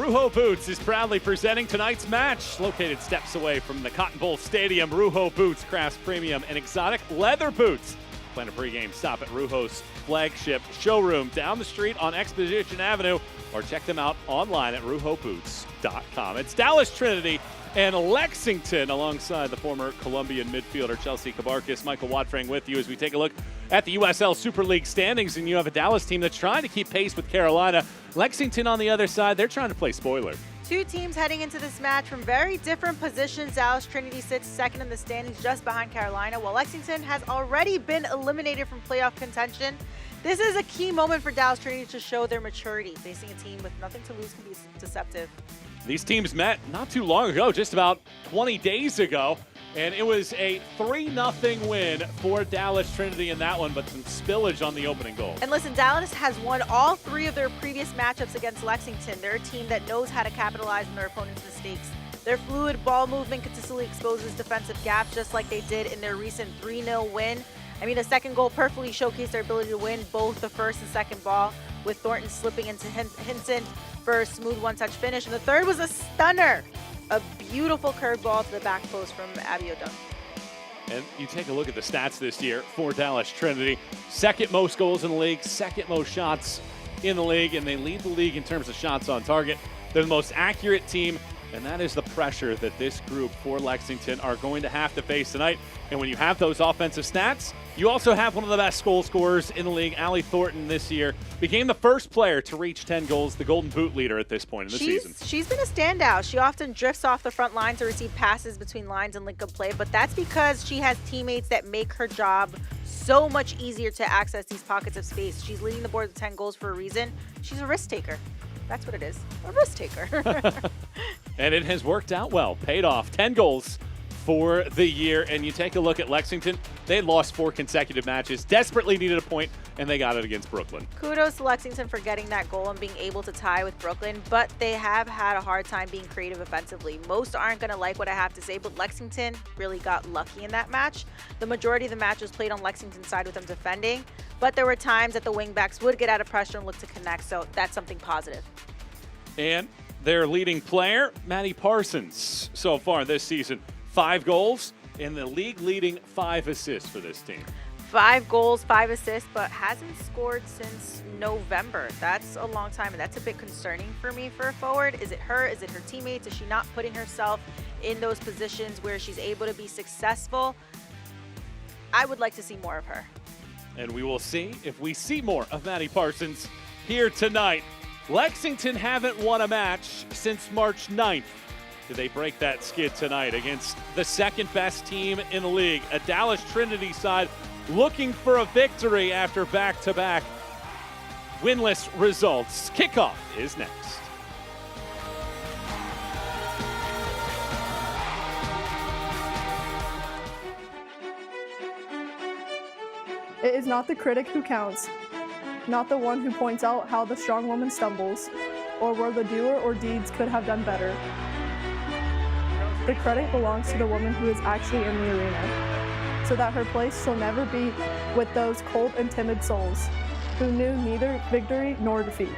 Ruho Boots is proudly presenting tonight's match. Located steps away from the Cotton Bowl Stadium, Ruho Boots crafts premium and exotic leather boots. Plan a pregame stop at Ruho's flagship showroom down the street on Exposition Avenue, or check them out online at ruhoboots.com. It's Dallas Trinity and Lexington alongside the former Colombian midfielder Chelsea Cabarcas. Michael Watfrang with you as we take a look at the USL Super League standings, and you have a Dallas team that's trying to keep pace with Carolina. Lexington on the other side, they're trying to play spoiler. Two teams heading into this match from very different positions. Dallas Trinity sits second in the standings just behind Carolina, while Lexington has already been eliminated from playoff contention. This is a key moment for Dallas Trinity to show their maturity. Facing a team with nothing to lose can be deceptive. These teams met not too long ago, just about 20 days ago, and it was a 3-0 win for Dallas Trinity in that one, but some spillage on the opening goal. And listen, Dallas has won all 3 of their previous matchups against Lexington. They're a team that knows how to capitalize on their opponent's mistakes. Their fluid ball movement consistently exposes defensive gaps, just like they did in their recent 3-0 win. I mean, the second goal perfectly showcased their ability to win both the first and second ball, with Thornton slipping into Hinson for a smooth one-touch finish. And the third was a stunner, a beautiful curved ball to the back post from Abiodun. And you take a look at the stats this year for Dallas Trinity. Second most goals in the league, second most shots in the league, and they lead the league in terms of shots on target. They're the most accurate team, and that is the pressure that this group for Lexington are going to have to face tonight. And when you have those offensive stats, you also have one of the best goal scorers in the league. Allie Thornton this year became the first player to reach 10 goals, the Golden Boot leader at this point in the season. She's been a standout. She often drifts off the front line to receive passes between lines and link-up play, but that's because she has teammates that make her job so much easier to access these pockets of space. She's leading the board with 10 goals for a reason. She's a risk taker. That's what it is, a risk taker. And it has worked out well, paid off. 10 goals for the year. And you take a look at Lexington, they had lost 4 consecutive matches, desperately needed a point, and they got it against Brooklyn. Kudos to Lexington for getting that goal and being able to tie with Brooklyn, but they have had a hard time being creative offensively. Most aren't going to like what I have to say, but Lexington really got lucky in that match. The majority of the match was played on Lexington's side with them defending, but there were times that the wingbacks would get out of pressure and look to connect, so that's something positive. And their leading player, Maddie Parsons, so far this season, 5 goals and the league-leading 5 assists for this team. 5 goals, 5 assists, but hasn't scored since November. That's a long time, and that's a bit concerning for me for a forward. Is it her? Is it her teammates? Is she not putting herself in those positions where she's able to be successful? I would like to see more of her. And we will see if we see more of Maddie Parsons here tonight. Lexington haven't won a match since March 9th. Do they break that skid tonight against the second best team in the league? A Dallas Trinity side looking for a victory after back-to-back winless results. Kickoff is next. It is not the critic who counts, not the one who points out how the strong woman stumbles, or where the doer or deeds could have done better. The credit belongs to the woman who is actually in the arena, so that her place shall never be with those cold and timid souls, who knew neither victory nor defeat.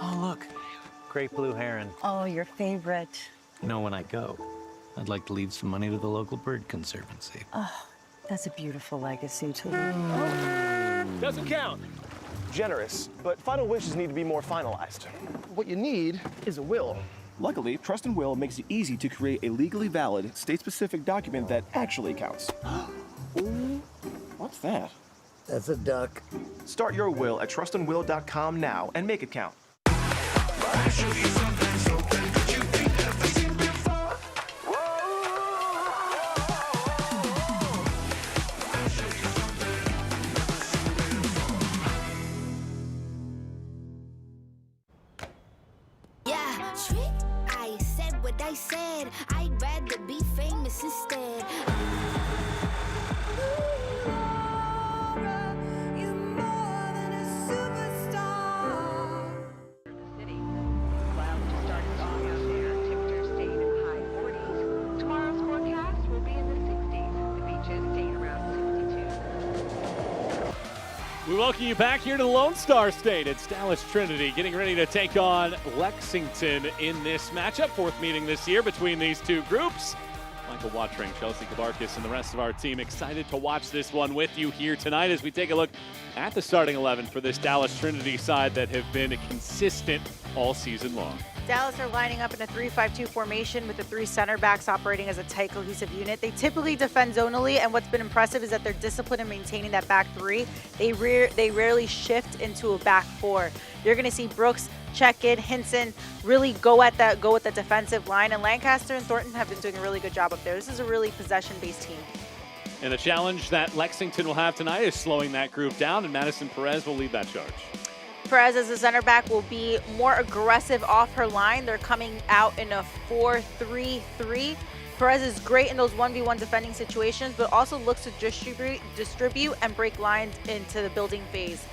Oh, look, great blue heron. Oh, your favorite. You know, when I go, I'd like to leave some money to the local bird conservancy. Oh, that's a beautiful legacy to leave. Doesn't count. Generous, but final wishes need to be more finalized. What you need is a will. Luckily, Trust and Will makes it easy to create a legally valid, state-specific document that actually counts. Ooh, what's that? That's a duck. Start your will at trustandwill.com now and make it count. I said what I said. I'd rather be famous instead. We welcome you back here to the Lone Star State. It's Dallas Trinity getting ready to take on Lexington in this matchup. Fourth meeting this year between these two groups. Michael Watring, Chelsea Kabarkis, and the rest of our team excited to watch this one with you here tonight as we take a look at the starting 11 for this Dallas Trinity side that have been consistent all season long. Dallas are lining up in a 3-5-2 formation with the 3 center backs operating as a tight, cohesive unit. They typically defend zonally, and what's been impressive is that they're disciplined in maintaining that back 3. They rarely shift into a back 4. You're going to see Brooks check in, Hinson really go at the defensive line, and Lancaster and Thornton have been doing a really good job up there. This is a really possession-based team. And the challenge that Lexington will have tonight is slowing that group down, and Madison Perez will lead that charge. Perez as a center back will be more aggressive off her line. They're coming out in a 4-3-3. Perez is great in those 1v1 defending situations, but also looks to distribute and break lines into the building phase.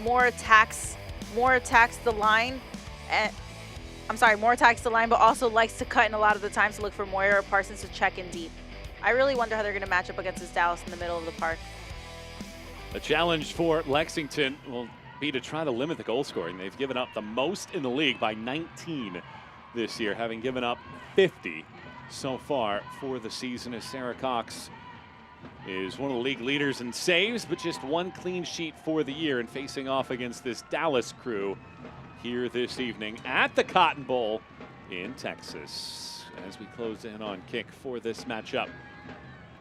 More attacks the line. More attacks the line, but also likes to cut in a lot of the times to look for Moyer or Parsons to check in deep. I really wonder how they're going to match up against this Dallas in the middle of the park. The challenge for Lexington will be to try to limit the goal scoring. They've given up the most in the league by 19 this year, having given up 50 so far for the season, as Sarah Cox is one of the league leaders in saves, but just 1 clean sheet for the year, and facing off against this Dallas crew here this evening at the Cotton Bowl in Texas. As we close in on kick for this matchup,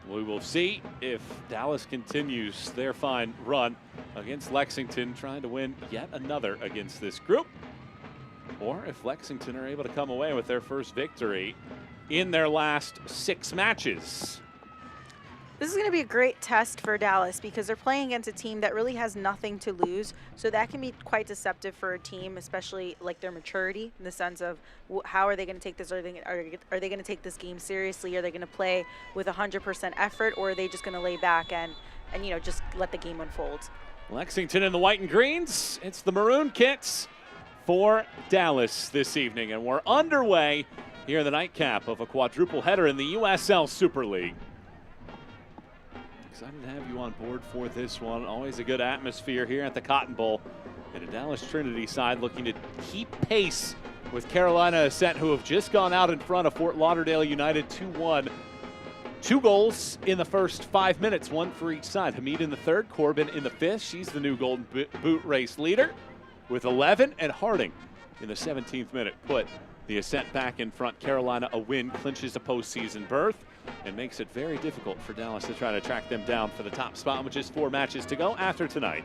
we will see if Dallas continues their fine run against Lexington, trying to win yet another against this group, or if Lexington are able to come away with their first victory in their last 6 matches. This is going to be a great test for Dallas because they're playing against a team that really has nothing to lose. So that can be quite deceptive for a team, especially like their maturity in the sense of how are they going to take this? Are they going to take this game seriously? Are they going to play with 100% effort, or are they just going to lay back and just let the game unfold? Lexington in the white and greens. It's the maroon kits for Dallas this evening, and we're underway here in the nightcap of a quadruple header in the USL Super League. Excited to have you on board for this one. Always a good atmosphere here at the Cotton Bowl. And a Dallas Trinity side looking to keep pace with Carolina Ascent, who have just gone out in front of Fort Lauderdale United 2-1. 2 goals in the first 5 minutes, 1 for each side. Hamid in the 3rd, Corbin in the 5th. She's the new Golden Boot race leader with 11, and Harding in the 17th minute put the Ascent back in front. Carolina a win, clinches a postseason berth, and makes it very difficult for Dallas to try to track them down for the top spot with just 4 matches to go after tonight.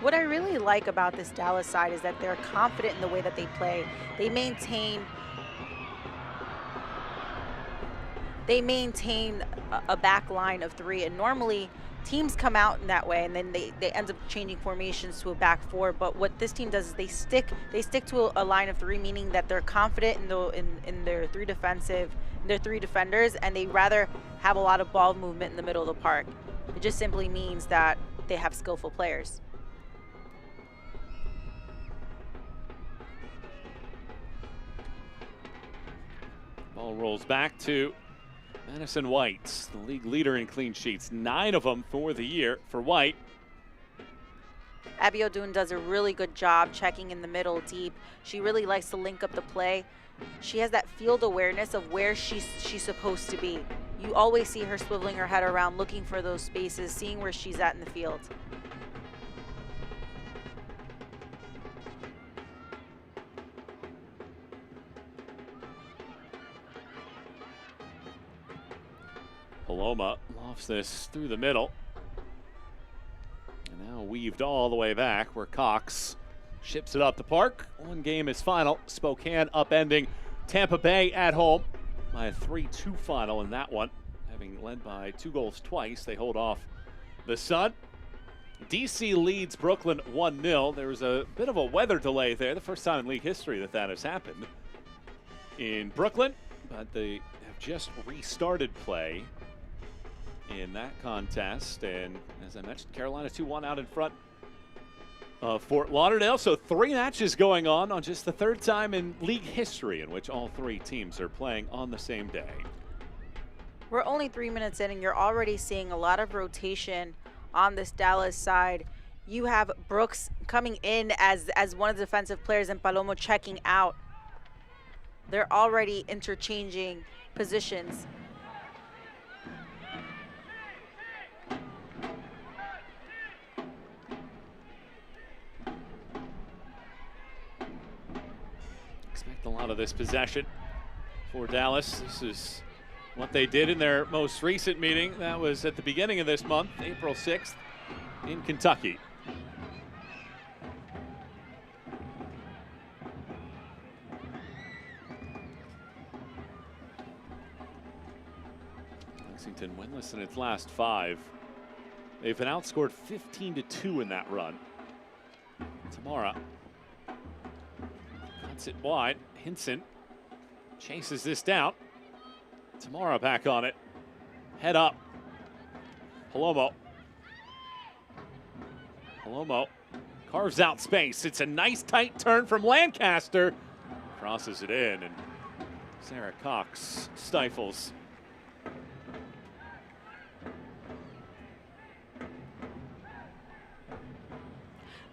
What I really like about this Dallas side is that they're confident in the way that they play. They maintain a back line of 3, and normally teams come out in that way and then they end up changing formations to a back 4. But what this team does is they stick to a line of 3, meaning that they're confident in their 3 defenders, and they rather have a lot of ball movement in the middle of the park. It just simply means that they have skillful players. Ball rolls back to Madison White, the league leader in clean sheets, 9 of them for the year for White. Abby O'Doon does a really good job checking in the middle deep. She really likes to link up the play. She has that field awareness of where she's supposed to be. You always see her swiveling her head around, looking for those spaces, seeing where she's at in the field. Paloma lofts this through the middle. And now weaved all the way back where Cox ships it up the park. 1 game is final. Spokane upending Tampa Bay at home by a 3-2 final in that one. Having led by 2 goals twice, they hold off the Sun. DC leads Brooklyn 1-0. There was a bit of a weather delay there. The first time in league history that has happened in Brooklyn. But they have just restarted play in that contest, and as I mentioned, Carolina 2-1 out in front of Fort Lauderdale. So 3 matches going on just the 3rd time in league history in which all 3 teams are playing on the same day. We're only 3 minutes in, and you're already seeing a lot of rotation on this Dallas side. You have Brooks coming in as one of the defensive players and Palomo checking out. They're already interchanging positions. Expect a lot of this possession for Dallas. This is what they did in their most recent meeting. That was at the beginning of this month, April 6th, in Kentucky. Lexington winless in its last 5. They've been outscored 15-2 in that run. Tamara cuts it wide. Hinson chases this down. Tamara back on it. Head up. Palomo. Palomo carves out space. It's a nice tight turn from Lancaster. Crosses it in, and Sarah Cox stifles.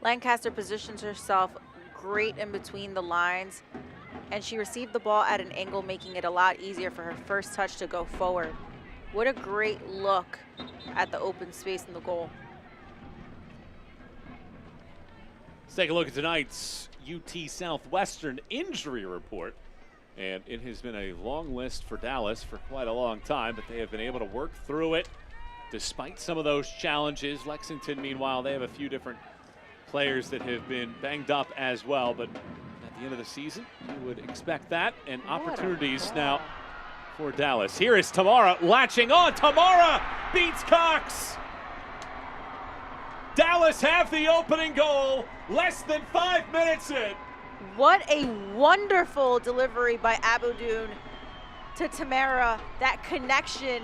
Lancaster positions herself great in between the lines, and she received the ball at an angle, making it a lot easier for her first touch to go forward. What a great look at the open space in the goal. Let's take a look at tonight's UT Southwestern injury report. And it has been a long list for Dallas for quite a long time, but they have been able to work through it despite some of those challenges. Lexington, meanwhile, they have a few different players that have been banged up as well, but at the end of the season, you would expect that, and opportunities now for Dallas. Here is Tamara latching on. Tamara beats Cox. Dallas have the opening goal, less than 5 minutes in. What a wonderful delivery by Abudoon to Tamara. That connection.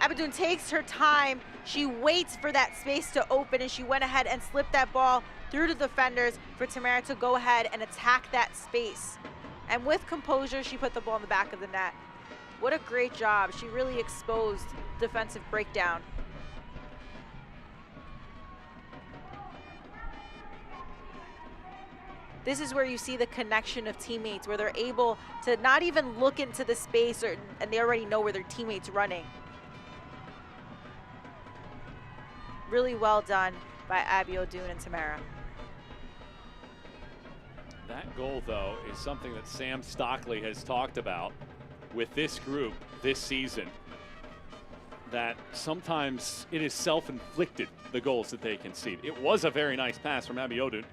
Abudoon takes her time. She waits for that space to open, and she went ahead and slipped that ball through the defenders for Tamara to go ahead and attack that space. And with composure, she put the ball in the back of the net. What a great job. She really exposed defensive breakdown. This is where you see the connection of teammates, where they're able to not even look into the space, and they already know where their teammate's running. Really well done by Abudoon and Tamara. That goal, though, is something that Sam Stockley has talked about with this group this season, that sometimes it is self-inflicted, the goals that they concede. It was a very nice pass from Abudoon,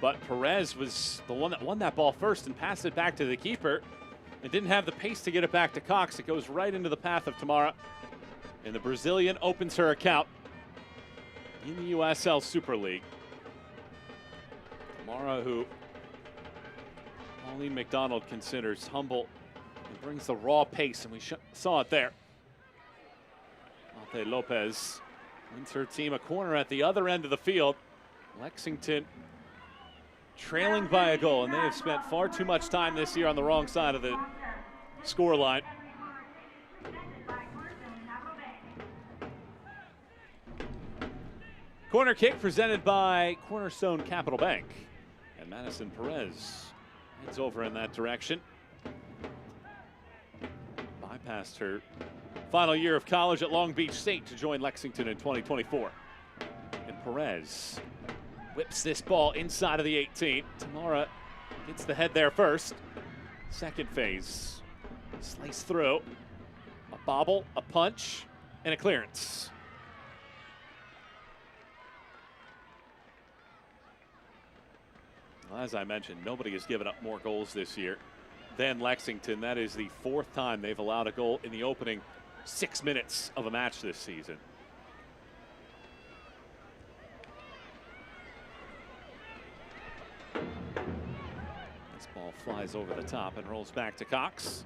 but Perez was the one that won that ball first and passed it back to the keeper and didn't have the pace to get it back to Cox. It goes right into the path of Tamara, and the Brazilian opens her account in the USL Super League. Tamara, who Pauline McDonald considers humble, and brings the raw pace, and we saw it there. Malte Lopez wins her team a corner at the other end of the field. Lexington trailing by a goal, and they have spent far too much time this year on the wrong side of the score line. Corner kick presented by Cornerstone Capital Bank. And Madison Perez heads over in that direction. Bypassed her final year of college at Long Beach State to join Lexington in 2024. And Perez whips this ball inside of the 18. Tamara gets the head there first. Second phase. Slice through. A bobble, a punch, and a clearance. Well, as I mentioned, nobody has given up more goals this year than Lexington. That is the 4th time they've allowed a goal in the opening 6 minutes of a match this season. This ball flies over the top and rolls back to Cox.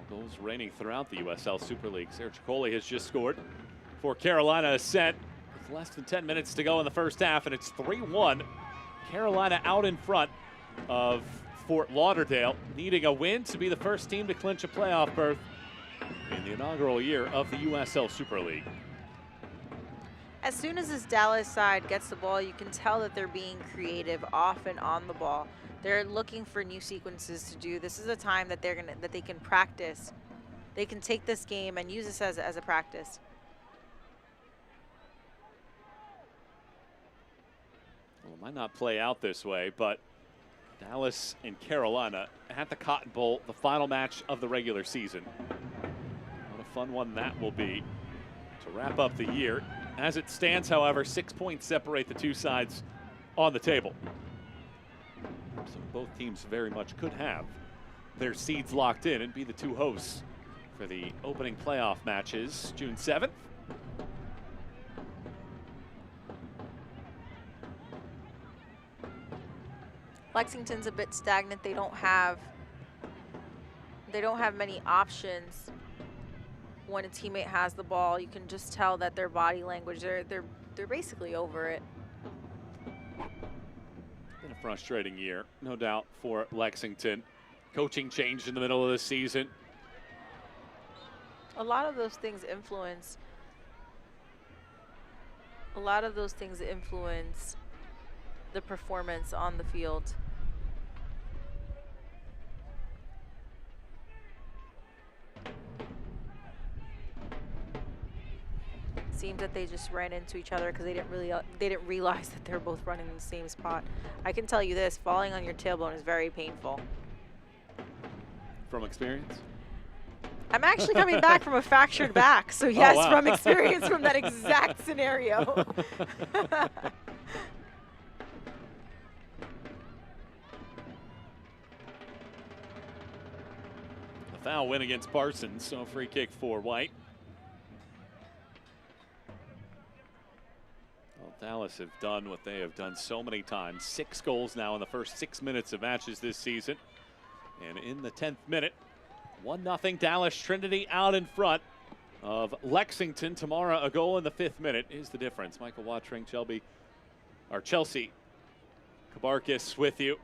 Goals raining throughout the USL Super League. Sarah Ciccoli has just scored for Carolina Ascent with less than 10 minutes to go in the first half, and it's 3-1. Carolina out in front of Fort Lauderdale, needing a win to be the first team to clinch a playoff berth in the inaugural year of the USL Super League. As soon as this Dallas side gets the ball, you can tell that they're being creative off and on the ball. They're looking for new sequences to do. This is a time that they can practice. They can take this game and use this as a practice. Well, it might not play out this way, but Dallas and Carolina at the Cotton Bowl, the final match of the regular season. What a fun one that will be to wrap up the year. As it stands, however, 6 points separate the two sides on the table. So both teams very much could have their seeds locked in and be the two hosts for the opening playoff matches June 7th. Lexington's a bit stagnant. They don't have many options when a teammate has the ball. You can just tell that their body language, they're basically over it. Been a frustrating year, no doubt, for Lexington. Coaching changed in the middle of the season. A lot of those things influence the performance on the field. Seems that they just ran into each other because they didn't realize that they were both running in the same spot. I can tell you this, falling on your tailbone is very painful. From experience? I'm actually coming back from a fractured back, so yes, Oh, wow. from experience from that exact scenario. A foul win against Parsons, so free kick for White. Well, Dallas have done what they have done so many times. 6 goals now in the first 6 minutes of matches this season. And in the 10th minute, 1-0 Dallas. Trinity out in front of Lexington. Tomorrow, a goal in the 5th minute is the difference. Michael Watring, Chelsea Kabarkis with you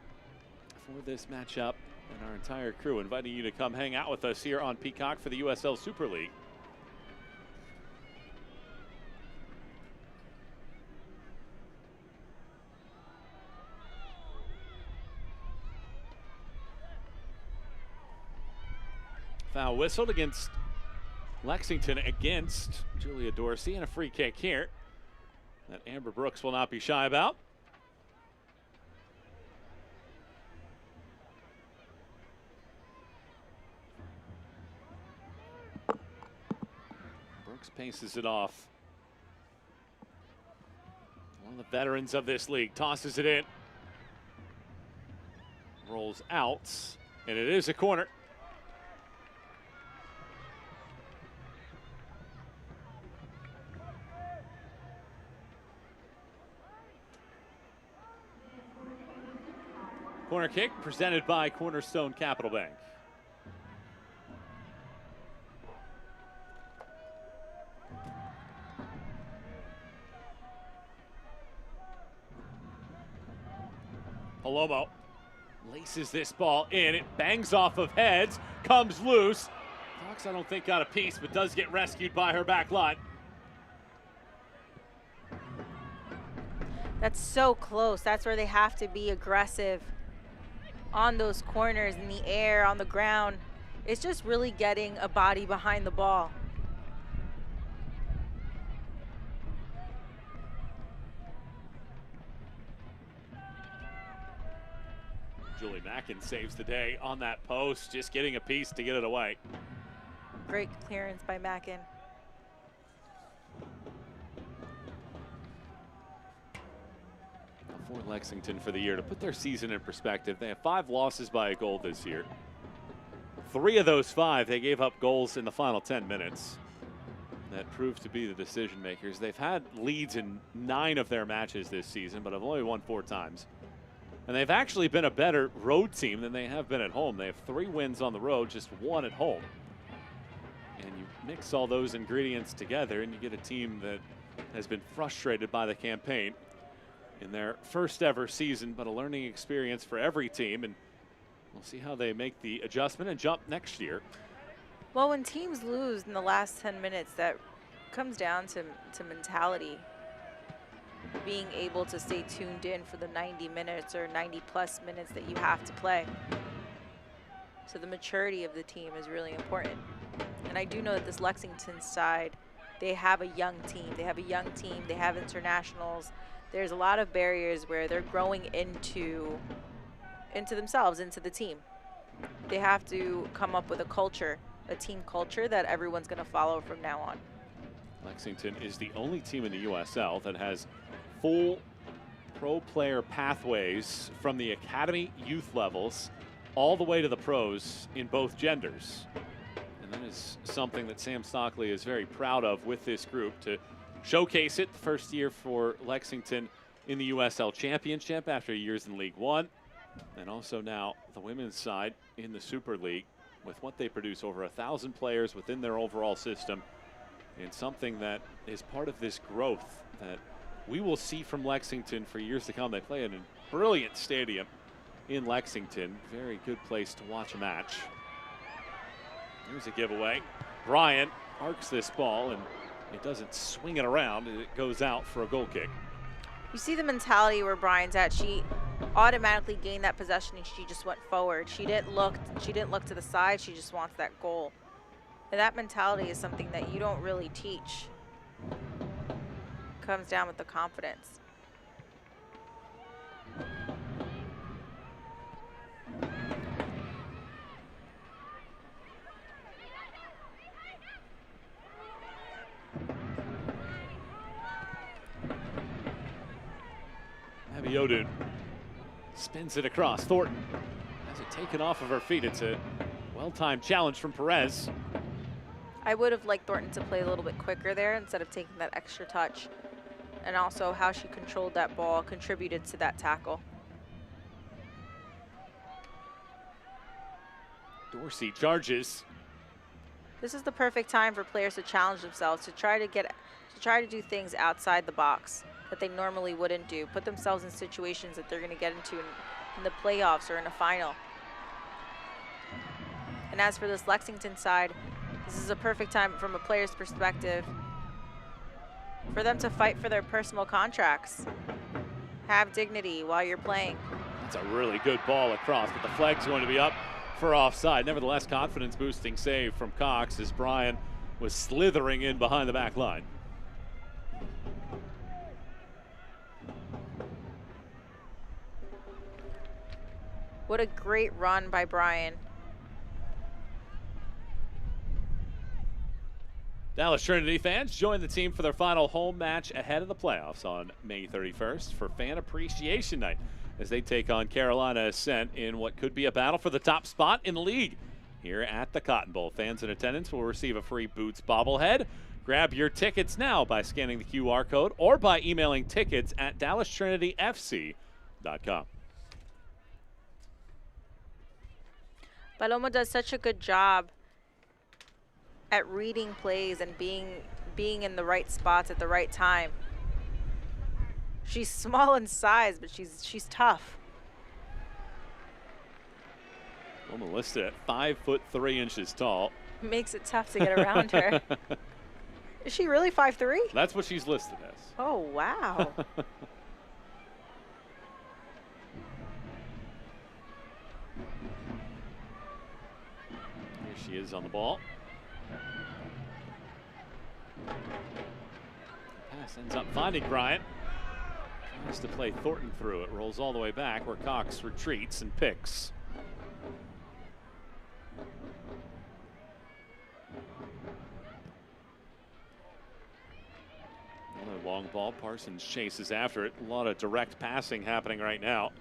for this matchup, and our entire crew inviting you to come hang out with us here on Peacock for the USL Super League. Foul whistled against Lexington against Julia Dorsey, and a free kick here that Amber Brooks will not be shy about. Brooks paces it off. One of the veterans of this league tosses it in. Rolls out, and it is a corner. Corner kick presented by Cornerstone Capital Bank. Palomo laces this ball in. It bangs off of heads, comes loose. Fox, I don't think, got a piece, but does get rescued by her back line. That's so close. That's where they have to be aggressive on those corners, in the air, on the ground. It's just really getting a body behind the ball. Julie Mackin saves the day on that post, just getting a piece to get it away. Great clearance by Mackin. For Lexington for the year, to put their season in perspective, they have 5 losses by a goal this year. 3 of those 5, they gave up goals in the final 10 minutes. That proved to be the decision makers. They've had leads in 9 of their matches this season, but have only won 4 times. And they've actually been a better road team than they have been at home. They have 3 wins on the road, just 1 at home. And you mix all those ingredients together and you get a team that has been frustrated by the campaign in their first ever season, but a learning experience for every team, and we'll see how they make the adjustment and jump next year. Well, when teams lose in the last 10 minutes, that comes down to mentality. being able to stay tuned in for the 90 minutes or 90+ minutes that you have to play. So the maturity of the team is really important. And I do know that this Lexington side, they have a young team. They have a young team. They have internationals. There's a lot of barriers where they're growing into themselves, into the team. They have to come up with a culture, a team culture that everyone's going to follow from now on. Lexington is the only team in the USL that has full pro player pathways from the academy youth levels all the way to the pros in both genders. And that is something that Sam Stockley is very proud of with this group, to showcase it. The first year for Lexington in the USL Championship after years in League One. And also now the women's side in the Super League, with what they produce, over 1,000 players within their overall system. And something that is part of this growth that we will see from Lexington for years to come. They play in a brilliant stadium in Lexington. Very good place to watch a match. Here's a giveaway. Brian arcs this ball, and it doesn't swing it around. It goes out for a goal kick. You see the mentality where Brian's at. She automatically gained that possession and she just went forward. She didn't look to the side. She just wants that goal. And that mentality is something that you don't really teach. Comes down with the confidence. Abiodun spins it across. Thornton has it taken off of her feet. It's a well-timed challenge from Perez. I would have liked Thornton to play a little bit quicker there instead of taking that extra touch. And also how she controlled that ball contributed to that tackle. Dorsey charges. This is the perfect time for players to challenge themselves, to try to do things outside the box that they normally wouldn't do. Put themselves in situations that they're going to get into in the playoffs or in a final. And as for this Lexington side, this is a perfect time from a player's perspective for them to fight for their personal contracts. Have dignity while you're playing. That's a really good ball across, but the flag's going to be up for offside. Nevertheless, confidence-boosting save from Cox as Brian was slithering in behind the back line. What a great run by Brian. Dallas Trinity fans join the team for their final home match ahead of the playoffs on May 31st for Fan Appreciation Night, as they take on Carolina Ascent in what could be a battle for the top spot in the league. Here at the Cotton Bowl, fans in attendance will receive a free Boots bobblehead. Grab your tickets now by scanning the QR code or by emailing tickets at DallasTrinityFC.com. Paloma does such a good job at reading plays and being in the right spots at the right time. She's small in size, but she's tough. Paloma listed at 5'3" tall. Makes it tough to get around her. Is she really 5'3"? That's what she's listed as. Oh, wow. Here she is on the ball. Pass ends up finding Bryant. Tries to play Thornton through. It rolls all the way back where Cox retreats and picks. Another long ball. Parsons chases after it. A lot of direct passing happening right now.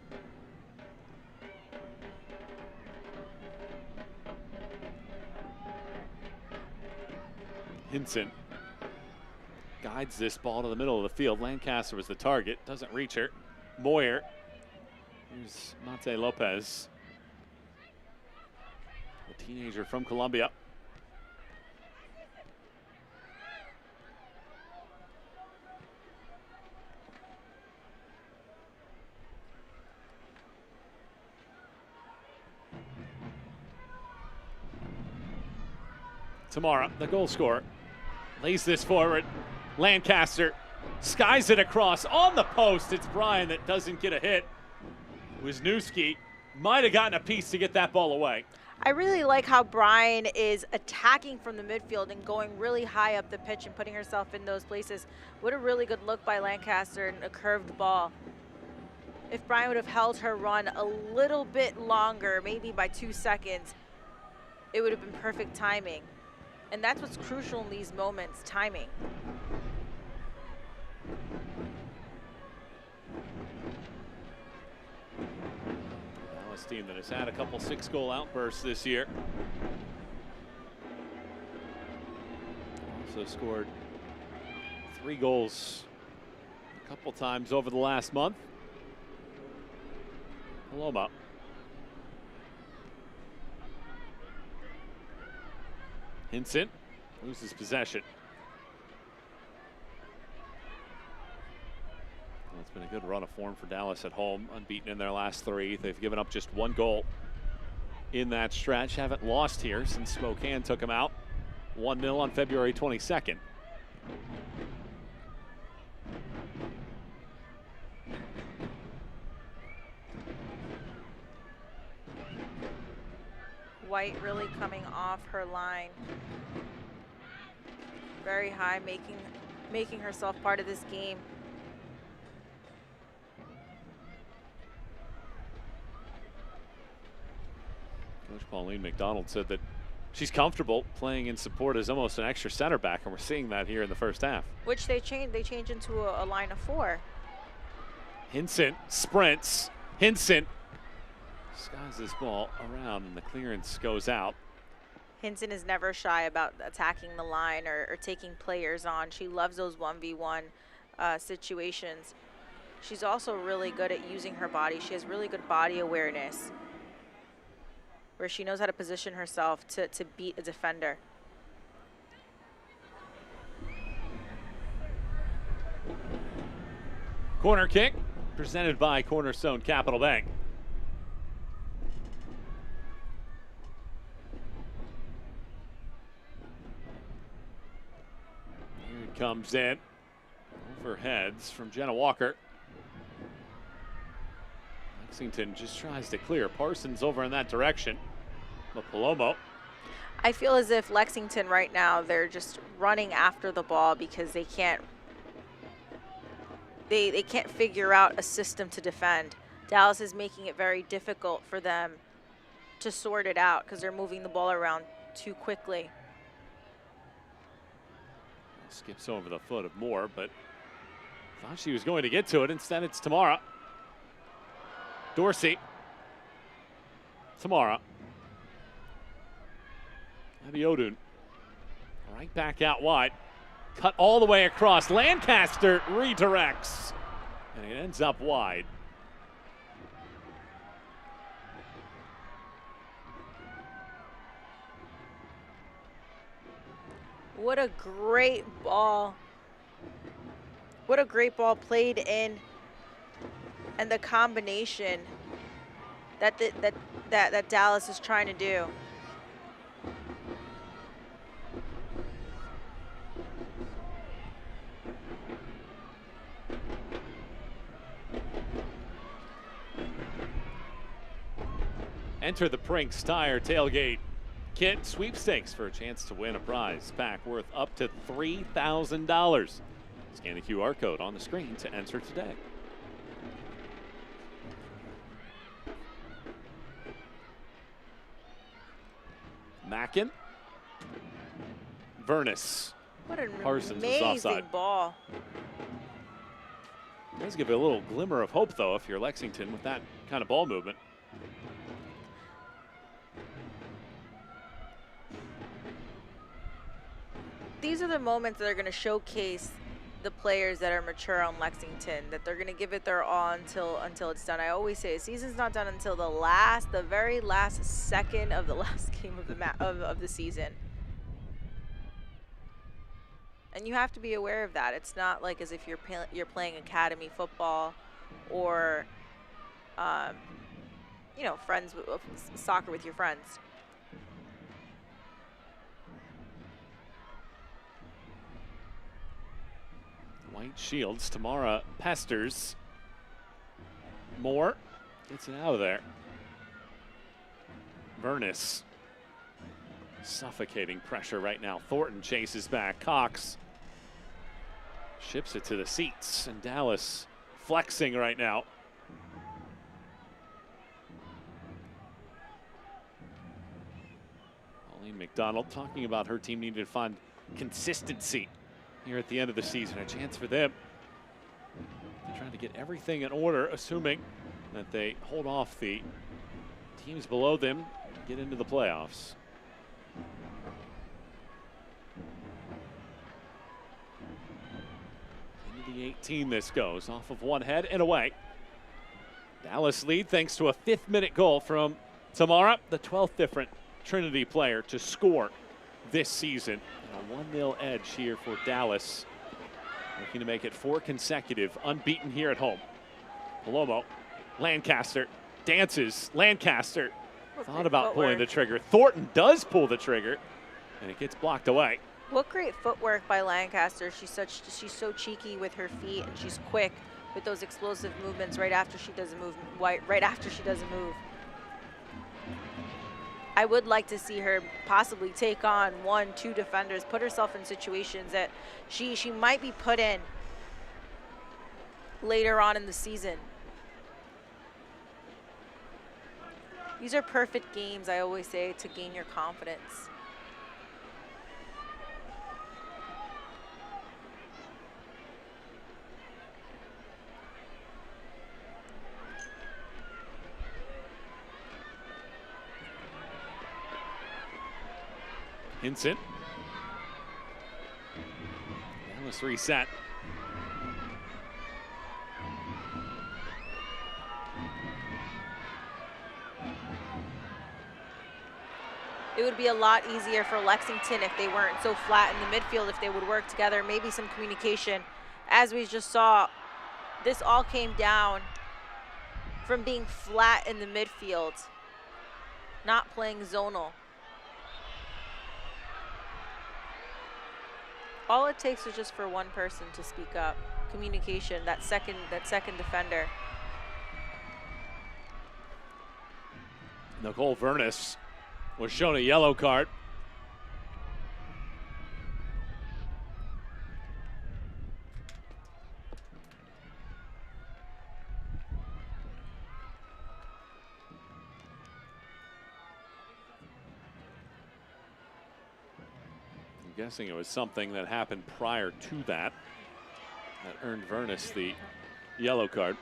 Hinson guides this ball to the middle of the field. Lancaster was the target. Doesn't reach her. Moyer. Here's Mate Lopez, a teenager from Colombia. Tamara, the goal scorer, lays this forward. Lancaster skies it across on the post. It's Bryan that doesn't get a hit. Wisniewski might have gotten a piece to get that ball away. I really like how Bryan is attacking from the midfield and going really high up the pitch and putting herself in those places. What a really good look by Lancaster and a curved ball. If Bryan would have held her run a little bit longer, maybe by 2 seconds, it would have been perfect timing. And that's what's crucial in these moments, timing. Dallas team that has had a couple 6-goal outbursts this year. Also scored 3 goals a couple times over the last month. Paloma. Hinson loses possession. Well, it's been a good run of form for Dallas at home, unbeaten in their last 3. They've given up just 1 goal in that stretch. Haven't lost here since Spokane took them out 1-0 on February 22nd. White really coming off her line. Very high, making herself part of this game. Coach Pauline McDonald said that she's comfortable playing in support as almost an extra center back, and we're seeing that here in the first half. Which they change into a line of 4. Hinson sprints. Hinson skies this ball around and the clearance goes out. Hinson is never shy about attacking the line or taking players on. She loves those 1v1 situations. She's also really good at using her body. She has really good body awareness, where she knows how to position herself to beat a defender. Corner kick presented by Cornerstone Capital Bank. Here it comes in. Overheads from Jenna Walker. Lexington just tries to clear. Parsons over in that direction. But Palomo. I feel as if Lexington right now, they're just running after the ball because they can't figure out a system to defend. Dallas is making it very difficult for them to sort it out because they're moving the ball around too quickly. Skips over the foot of Moore, but thought she was going to get to it. Instead, it's Tamara. Dorsey. Tamara. Abiodun. Right back out wide. Cut all the way across. Lancaster redirects. And it ends up wide. What a great ball. What a great ball played in. And the combination that Dallas is trying to do. Enter the Prinks Tire Tailgate Kit Sweepstakes for a chance to win a prize pack worth up to $3,000. Scan the QR code on the screen to enter today. Mackin. Vernus. What an Parsons is amazing offside. ball. Does give it a little glimmer of hope, though, if you're Lexington with that kind of ball movement. These are the moments that are going to showcase the players that are mature on Lexington, that they're going to give it their all until it's done. I always say a season's not done until the very last second of the last game of the season. And you have to be aware of that. It's not like as if you're playing academy football or you know, soccer with your friends. White shields. Tamara pesters. Moore gets it out of there. Vernus. Suffocating pressure right now. Thornton chases back. Cox ships it to the seats. And Dallas flexing right now. Pauline McDonald talking about her team needing to find consistency here at the end of the season. A chance for them. They're trying to get everything in order, assuming that they hold off the teams below them and get into the playoffs. Into the 18 this goes, off of one head and away. Dallas lead thanks to a 5th-minute goal from Tamara, the 12th different Trinity player to score this season. And a 1-0 edge here for Dallas, looking to make it 4 consecutive, unbeaten here at home. Palomo, Lancaster, dances, Lancaster thought about pulling the trigger. Thornton does pull the trigger, and it gets blocked away. What great footwork by Lancaster. She's so cheeky with her feet, and she's quick with those explosive movements right after she does a move. I would like to see her possibly take on 1-2 defenders, put herself in situations that she might be put in later on in the season. These are perfect games, I always say, to gain your confidence. Hinson. Dallas reset. It would be a lot easier for Lexington if they weren't so flat in the midfield, if they would work together, maybe some communication. As we just saw, this all came down from being flat in the midfield, not playing zonal. All it takes is just for one person to speak up. Communication, that second defender. Nicole Vernus was shown a yellow card. I'm guessing it was something that happened prior to that earned Vernus the yellow card.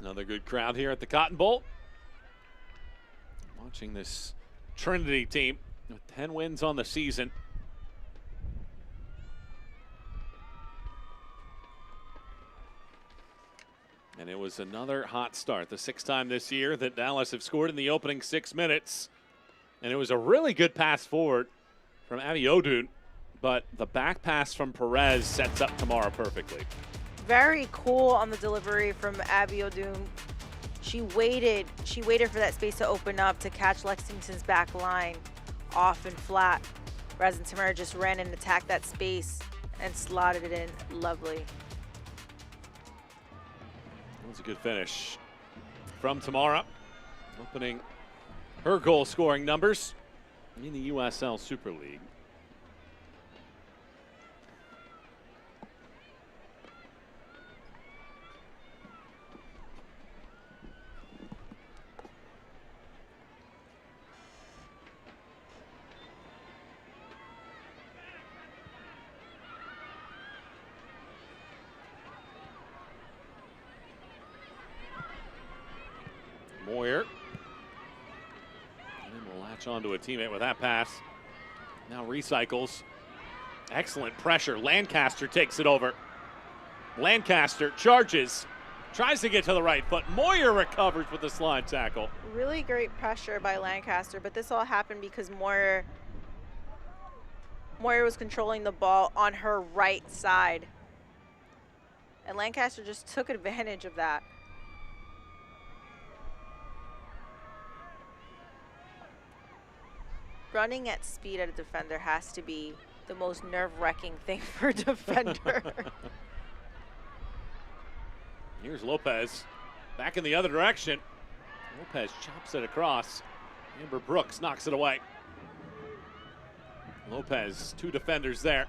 Another good crowd here at the Cotton Bowl. Watching this Trinity team with 10 wins on the season. And it was another hot start. The 6th time this year that Dallas have scored in the opening 6 minutes. And it was a really good pass forward from Abiodun, but the back pass from Perez sets up Tamara perfectly. Very cool on the delivery from Abiodun. She waited for that space to open up to catch Lexington's back line off and flat. Whereas Tamara just ran and attacked that space and slotted it in lovely. That was a good finish from Tamara, opening her goal scoring numbers in the USL Super League. Moyer. And will latch onto a teammate with that pass. Now recycles. Excellent pressure. Lancaster takes it over. Lancaster charges. Tries to get to the right foot. Moyer recovers with the slide tackle. Really great pressure by Lancaster, but this all happened because Moyer was controlling the ball on her right side. And Lancaster just took advantage of that. Running at speed at a defender has to be the most nerve-wracking thing for a defender. Here's Lopez back in the other direction. Lopez chops it across. Amber Brooks knocks it away. Lopez, 2 defenders there.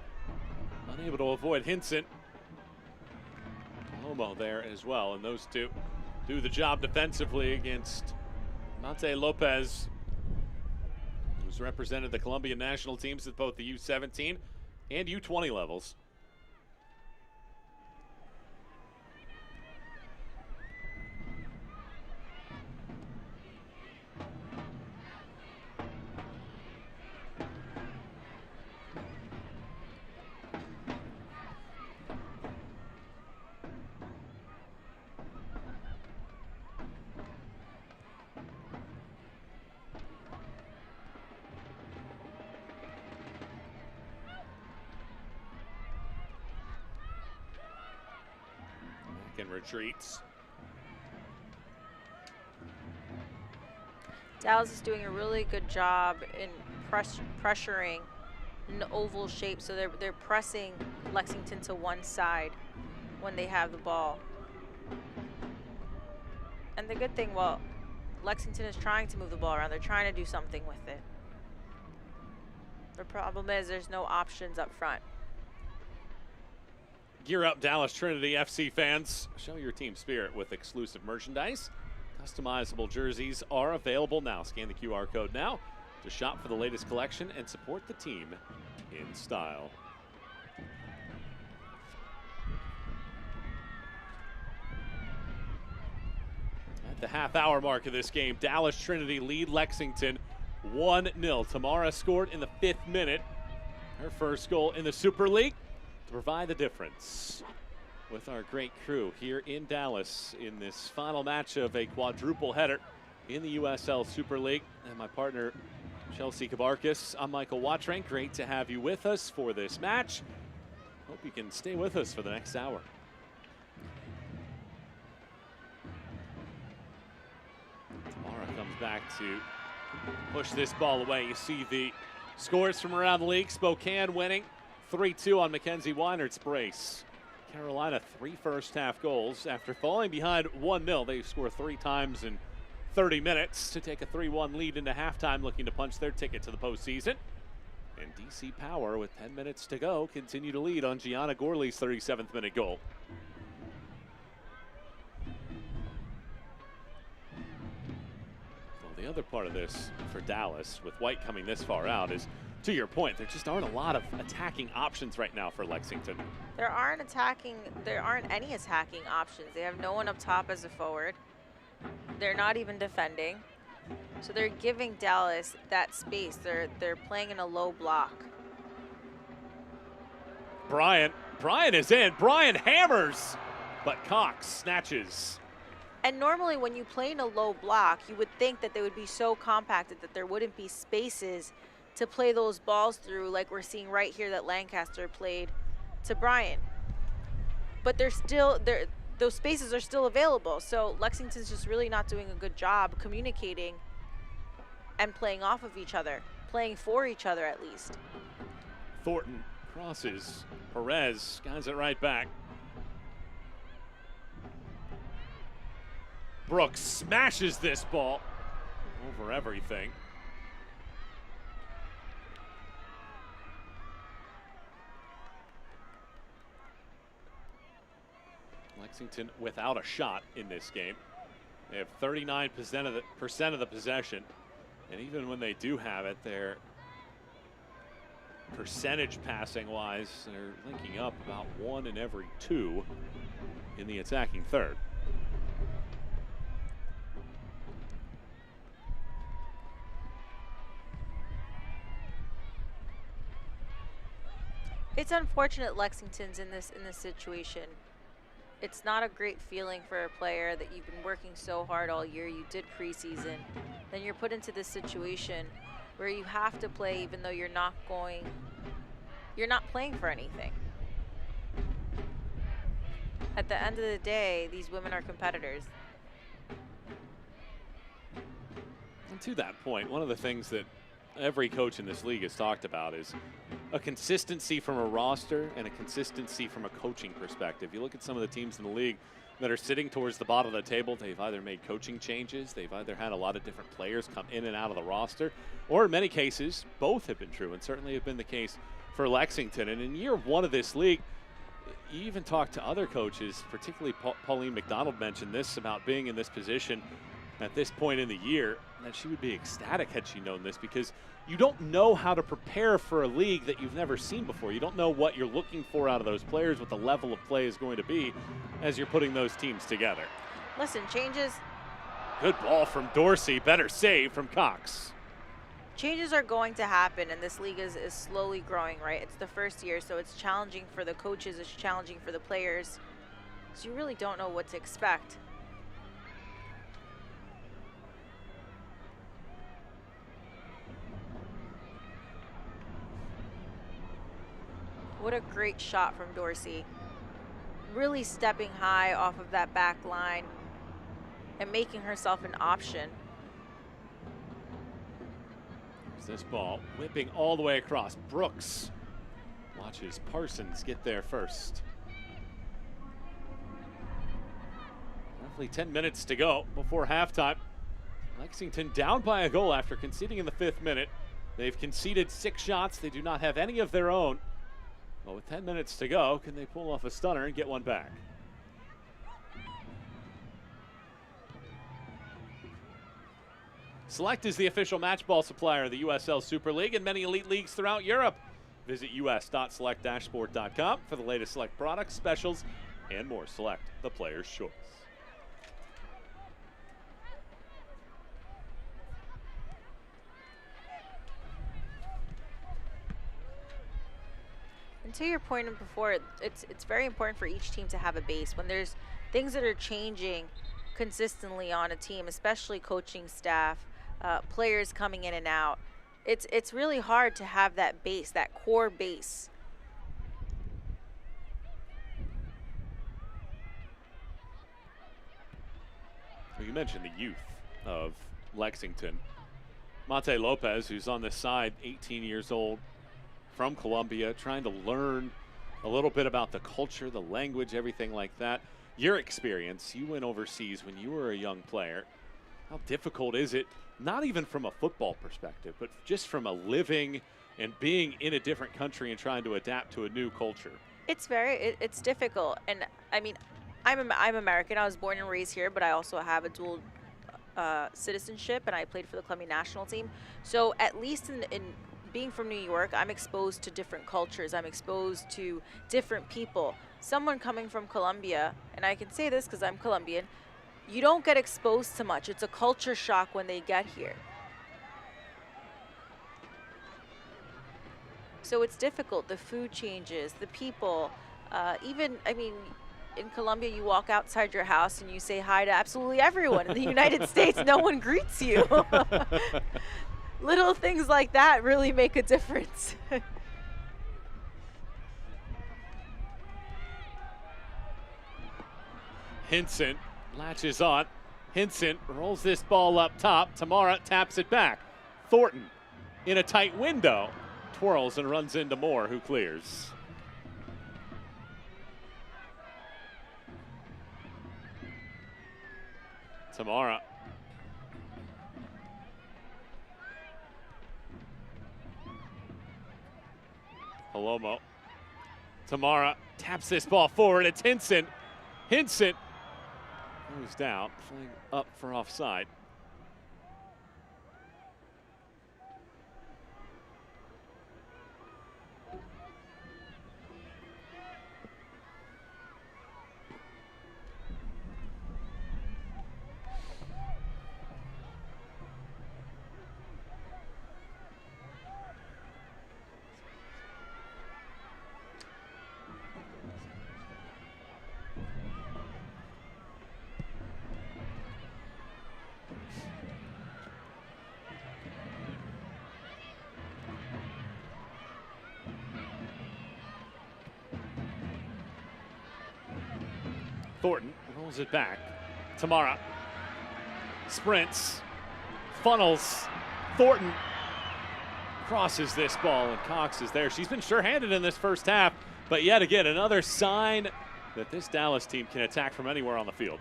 Unable to avoid Hinson. Lomo there as well, and those two do the job defensively against Monte Lopez, who's represented the Colombian national teams at both the U17 and U20 levels. And retreats. Dallas is doing a really good job in pressuring an oval shape, so they're pressing Lexington to one side when they have the ball. And the good thing, well, Lexington is trying to move the ball around. They're trying to do something with it. The problem is there's no options up front. Gear up, Dallas Trinity FC fans. Show your team spirit with exclusive merchandise. Customizable jerseys are available now. Scan the QR code now to shop for the latest collection and support the team in style. At the half-hour mark of this game, Dallas Trinity lead Lexington 1-0. Tamara scored in the 5th minute. Her first goal in the Super League to provide the difference with our great crew here in Dallas in this final match of a quadruple header in the USL Super League. And my partner, Chelsea Kabarkis, I'm Michael Watrank. Great to have you with us for this match. Hope you can stay with us for the next hour. Tamara comes back to push this ball away. You see the scores from around the league. Spokane winning 3-2 on Mackenzie Weinert's brace. Carolina 3 first-half goals. After falling behind 1-0, they score 3 times in 30 minutes to take a 3-1 lead into halftime, looking to punch their ticket to the postseason. And DC Power, with 10 minutes to go, continue to lead on Gianna Gorley's 37th minute goal. Well, the other part of this for Dallas, with White coming this far out, is, to your point, there just aren't a lot of attacking options right now for Lexington. There aren't any attacking options. They have no one up top as a forward. They're not even defending. So they're giving Dallas that space. They're playing in a low block. Bryant is in. Bryant hammers, but Cox snatches. And normally when you play in a low block, you would think that they would be so compacted that there wouldn't be spaces to play those balls through, like we're seeing right here that Lancaster played to Bryant. But those spaces are still available. So Lexington's just really not doing a good job communicating and playing off of each other, playing for each other at least. Thornton crosses. Perez guides it right back. Brooks smashes this ball over everything. Lexington without a shot in this game. They have 39% of the possession. And even when they do have it, their percentage passing wise, they're linking up about 1 in every 2 in the attacking third. It's unfortunate Lexington's in this situation. It's not a great feeling for a player that you've been working so hard all year, you did preseason, then you're put into this situation where you have to play even though you're not playing for anything. At the end of the day, these women are competitors. And to that point, one of the things that every coach in this league has talked about is a consistency from a roster and a consistency from a coaching perspective. You look at some of the teams in the league that are sitting towards the bottom of the table, they've either made coaching changes, they've either had a lot of different players come in and out of the roster, or in many cases, both have been true, and certainly have been the case for Lexington. And in year one of this league, you even talk to other coaches, particularly Pauline McDonald mentioned this about being in this position at this point in the year, that she would be ecstatic had she known this, because you don't know how to prepare for a league that you've never seen before. You don't know what you're looking for out of those players, what the level of play is going to be as you're putting those teams together. Listen, changes. Good ball from Dorsey, better save from Cox. Changes are going to happen, and this league is slowly growing, right? It's the first year, so it's challenging for the coaches, it's challenging for the players. So you really don't know what to expect. What a great shot from Dorsey. Really stepping high off of that back line and making herself an option. This ball whipping all the way across. Brooks watches Parsons get there first. Roughly 10 minutes to go before halftime. Lexington down by a goal after conceding in the 5th minute. They've conceded 6 shots. They do not have any of their own. Well, with 10 minutes to go, can they pull off a stunner and get one back? Select is the official match ball supplier of the USL Super League and many elite leagues throughout Europe. Visit us.select-sport.com for the latest Select products, specials, and more. Select, the player's choice. And to your point before, it's very important for each team to have a base. When there's things that are changing consistently on a team, especially coaching staff, players coming in and out, it's really hard to have that base, that core base. Well, you mentioned the youth of Lexington. Monte Lopez, who's on this side, 18 years old, from Colombia, trying to learn a little bit about the culture, the language, everything like that. Your experience, you went overseas when you were a young player. How difficult is it, not even from a football perspective, but just from a living and being in a different country and trying to adapt to a new culture? It's difficult. And I mean, I'm American. I was born and raised here, but I also have a dual citizenship, and I played for the Columbia national team. So at least in being from New York, I'm exposed to different cultures. I'm exposed to different people. Someone coming from Colombia, and I can say this because I'm Colombian, you don't get exposed to much. It's a culture shock when they get here. So it's difficult. The food changes, the people, even, I mean, in Colombia, you walk outside your house and you say hi to absolutely everyone. In the United States, no one greets you. Little things like that really make a difference. Hinson latches on. Hinson rolls this ball up top. Tamara taps it back. Thornton in a tight window. Twirls and runs into Moore, who clears. Tamara. Palomo. Tamara taps this ball forward. It's Hinson. Hinson goes down, flag up for offside. Thornton rolls it back. Tamara sprints, funnels. Thornton crosses this ball, and Cox is there. She's been sure-handed in this first half, but yet again, another sign that this Dallas team can attack from anywhere on the field.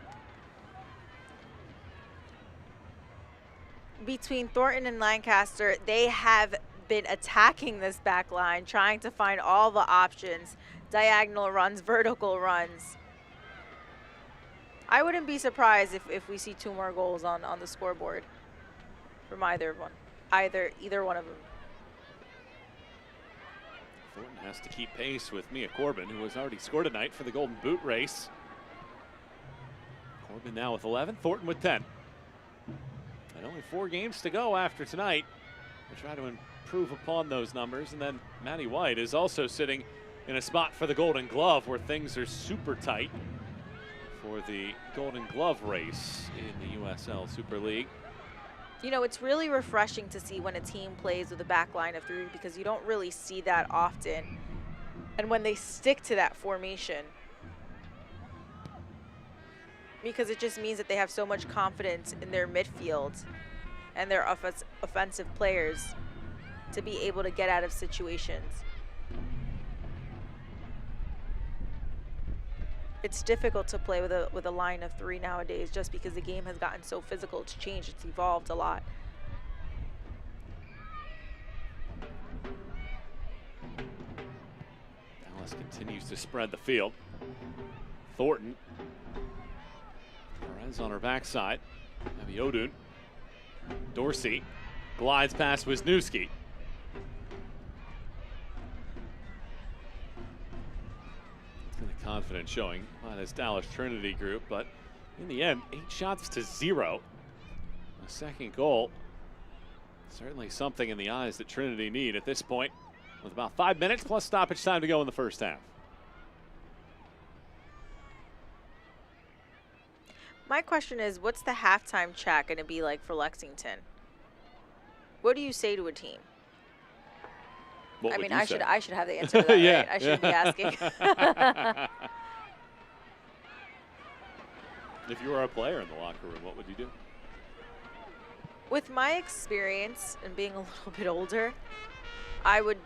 Between Thornton and Lancaster, they have been attacking this back line, trying to find all the options, diagonal runs, vertical runs. I wouldn't be surprised if we see 2 more goals on the scoreboard from either one, either one of them. Thornton has to keep pace with Mia Corbin, who has already scored tonight for the Golden Boot race. Corbin now with 11, Thornton with 10. And only 4 games to go after tonight. We'll try to improve upon those numbers. And then Maddie White is also sitting in a spot for the Golden Glove, where things are super tight for the Golden Glove race in the USL Super League. You know, it's really refreshing to see when a team plays with a back line of 3, because you don't really see that often. And when they stick to that formation, because it just means that they have so much confidence in their midfield and their offensive players to be able to get out of situations. It's difficult to play with a line of 3 nowadays, just because the game has gotten so physical. It's changed, it's evolved a lot. Dallas continues to spread the field. Thornton. Perez on her backside. Abiodun. Dorsey glides past Wisniewski. It's been a confident showing by this Dallas Trinity group, but in the end, 8 shots to 0. A second goal. Certainly something in the eyes that Trinity need at this point, with about 5 minutes plus stoppage time to go in the first half. My question is, what's the halftime chat going to be like for Lexington? What do you say to a team? What I would mean, you I say? should have the answer to that, Yeah, right? I shouldn't be asking. If you were a player in the locker room, what would you do? With my experience and being a little bit older, I would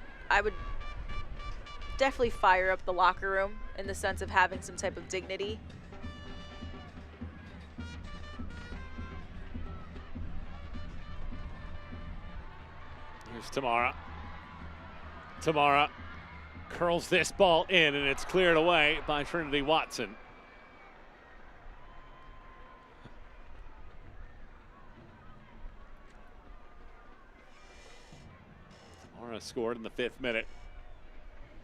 definitely fire up the locker room in the sense of having some type of dignity. Here's Tamara. Tamara curls this ball in, and it's cleared away by Trinity Watson. Tamara scored in the 5th minute.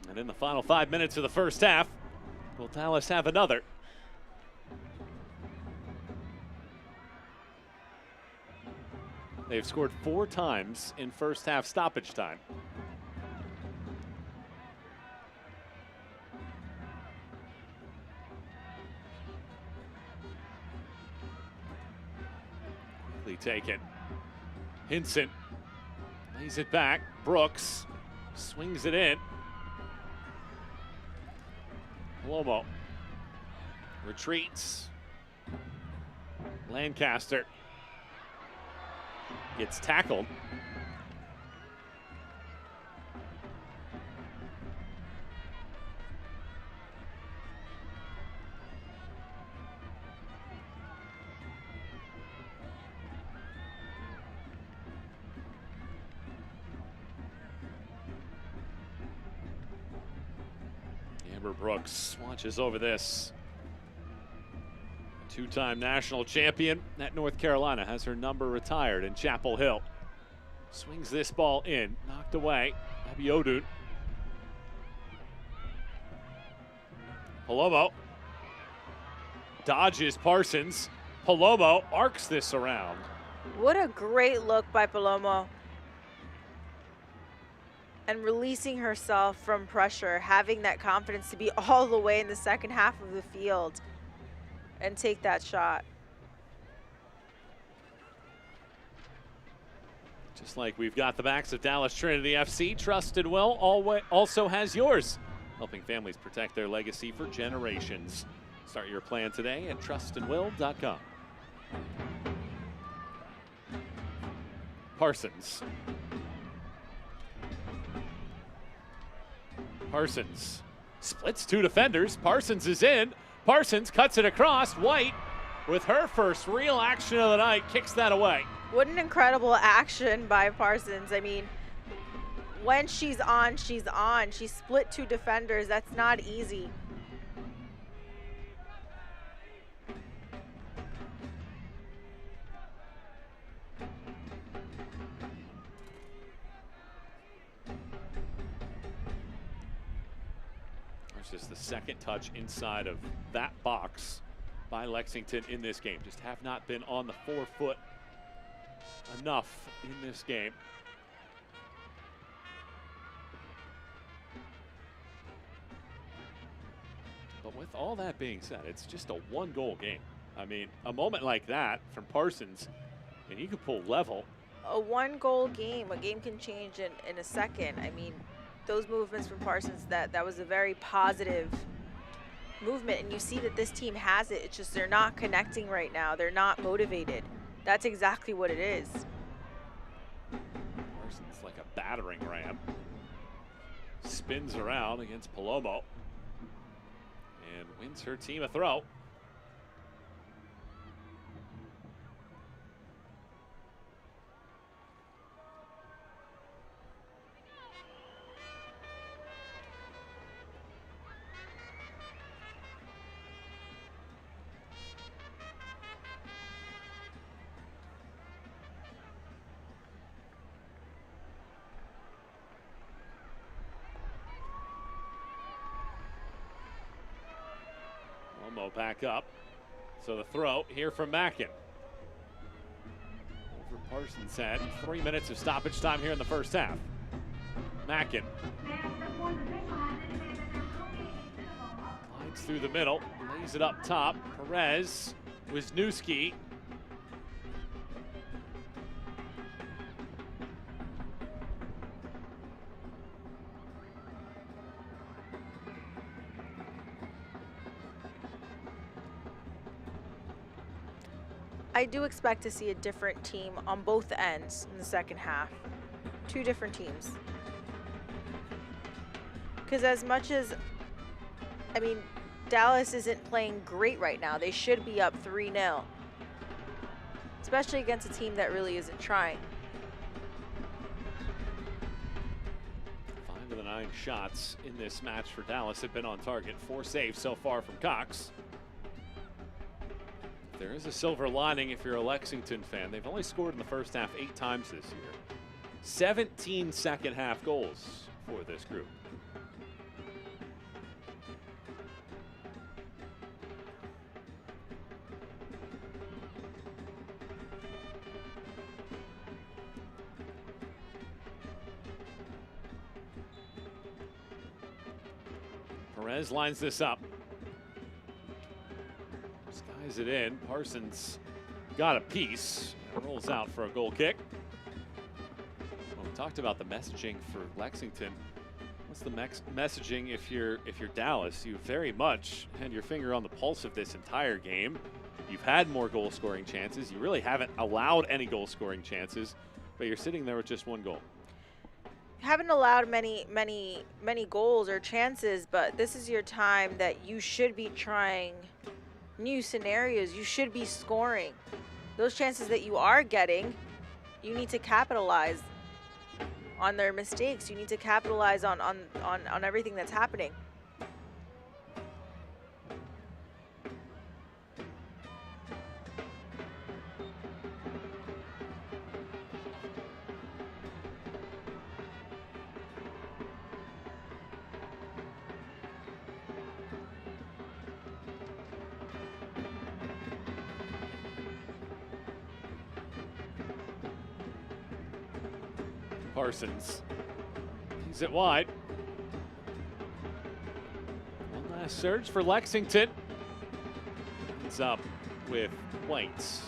And in the final 5 minutes of the first half, will Dallas have another? They've scored 4 times in first half stoppage time. Quickly taken. Hinson lays it back. Brooks swings it in. Lomo retreats. Lancaster gets tackled. Amber Brooks watches over this. Two-time national champion at North Carolina has her number retired in Chapel Hill. Swings this ball in, knocked away. Abiodun. Palomo dodges Parsons. Palomo arcs this around. What a great look by Palomo. And releasing herself from pressure, having that confidence to be all the way in the second half of the field and take that shot. Just like we've got the backs of Dallas Trinity FC, Trusted Well also has yours, helping families protect their legacy for generations. Start your plan today at trustandwill.com. Parsons. Parsons splits two defenders. Parsons is in. Parsons cuts it across. White, with her first real action of the night, kicks that away. What an incredible action by Parsons. I mean, when she's on, she's on. She split two defenders. That's not easy. There's just the second touch inside of that box by Lexington in this game. Just have not been on the forefoot enough in this game. But with all that being said, it's just a one-goal game. I mean, a moment like that from Parsons, and you could pull level. A one-goal game, a game can change in a second. I mean, those movements from Parsons, that was a very positive movement, and you see that this team has it. It's just they're not connecting right now. They're not motivated. That's exactly what it is. Parsons like a battering ram. Spins around against Palomo and wins her team a throw. Back up. So the throw here from Mackin. Over Parsons' head. 3 minutes of stoppage time here in the first half. Mackin. Glides through the middle. Lays it up top. Perez. Wisniewski. I do expect to see a different team on both ends in the second half. Two different teams. Because as much as, I mean, Dallas isn't playing great right now. They should be up 3-0. Especially against a team that really isn't trying. 5 of the 9 shots in this match for Dallas have been on target. 4 saves so far from Cox. There is a silver lining if you're a Lexington fan. They've only scored in the first half 8 times this year. 17 second half goals for this group. Perez lines this up. Skies it in. Parsons got a piece. Rolls out for a goal kick. Well, we talked about the messaging for Lexington. What's the messaging if you're Dallas? You very much had your finger on the pulse of this entire game. You've had more goal-scoring chances. You really haven't allowed any goal-scoring chances, but you're sitting there with just 1 goal. Haven't allowed many goals or chances, but this is your time that you should be trying new scenarios. You should be scoring. Those chances that you are getting, you need to capitalize on their mistakes. You need to capitalize on everything that's happening. Parsons leaves it wide. One last surge for Lexington. Ends up with White.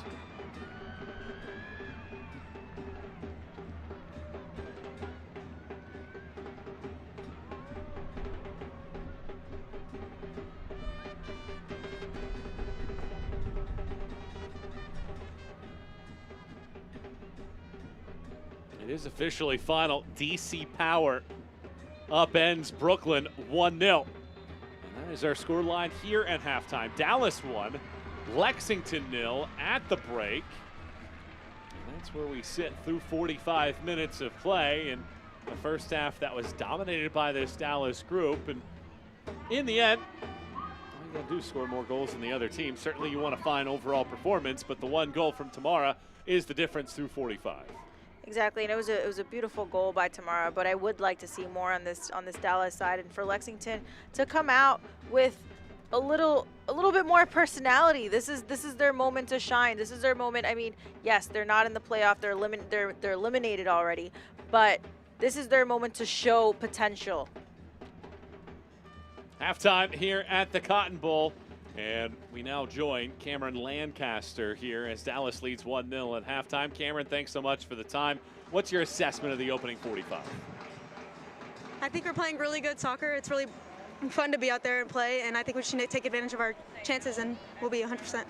It is officially final. DC Power upends Brooklyn 1-0. And that is our scoreline here at halftime. Dallas 1, Lexington 0 at the break. And that's where we sit through 45 minutes of play. And the first half that was dominated by this Dallas group. And in the end, all you gotta do is score more goals than the other team. Certainly you want a fine overall performance, but the one goal from Tamara is the difference through 45. Exactly, and it was a beautiful goal by Tamara, but I would like to see more on this Dallas side, and for Lexington to come out with a little bit more personality. This is their moment to shine. This is their moment. I mean, yes, they're not in the playoff. They're eliminated already, but this is their moment to show potential. Halftime here at the Cotton Bowl, and we now join Cameron Lancaster here as Dallas leads 1-0 at halftime. Cameron, thanks so much for the time. What's your assessment of the opening 45? I think we're playing really good soccer. It's really fun to be out there and play, and I think we should take advantage of our chances, and we'll be 100%.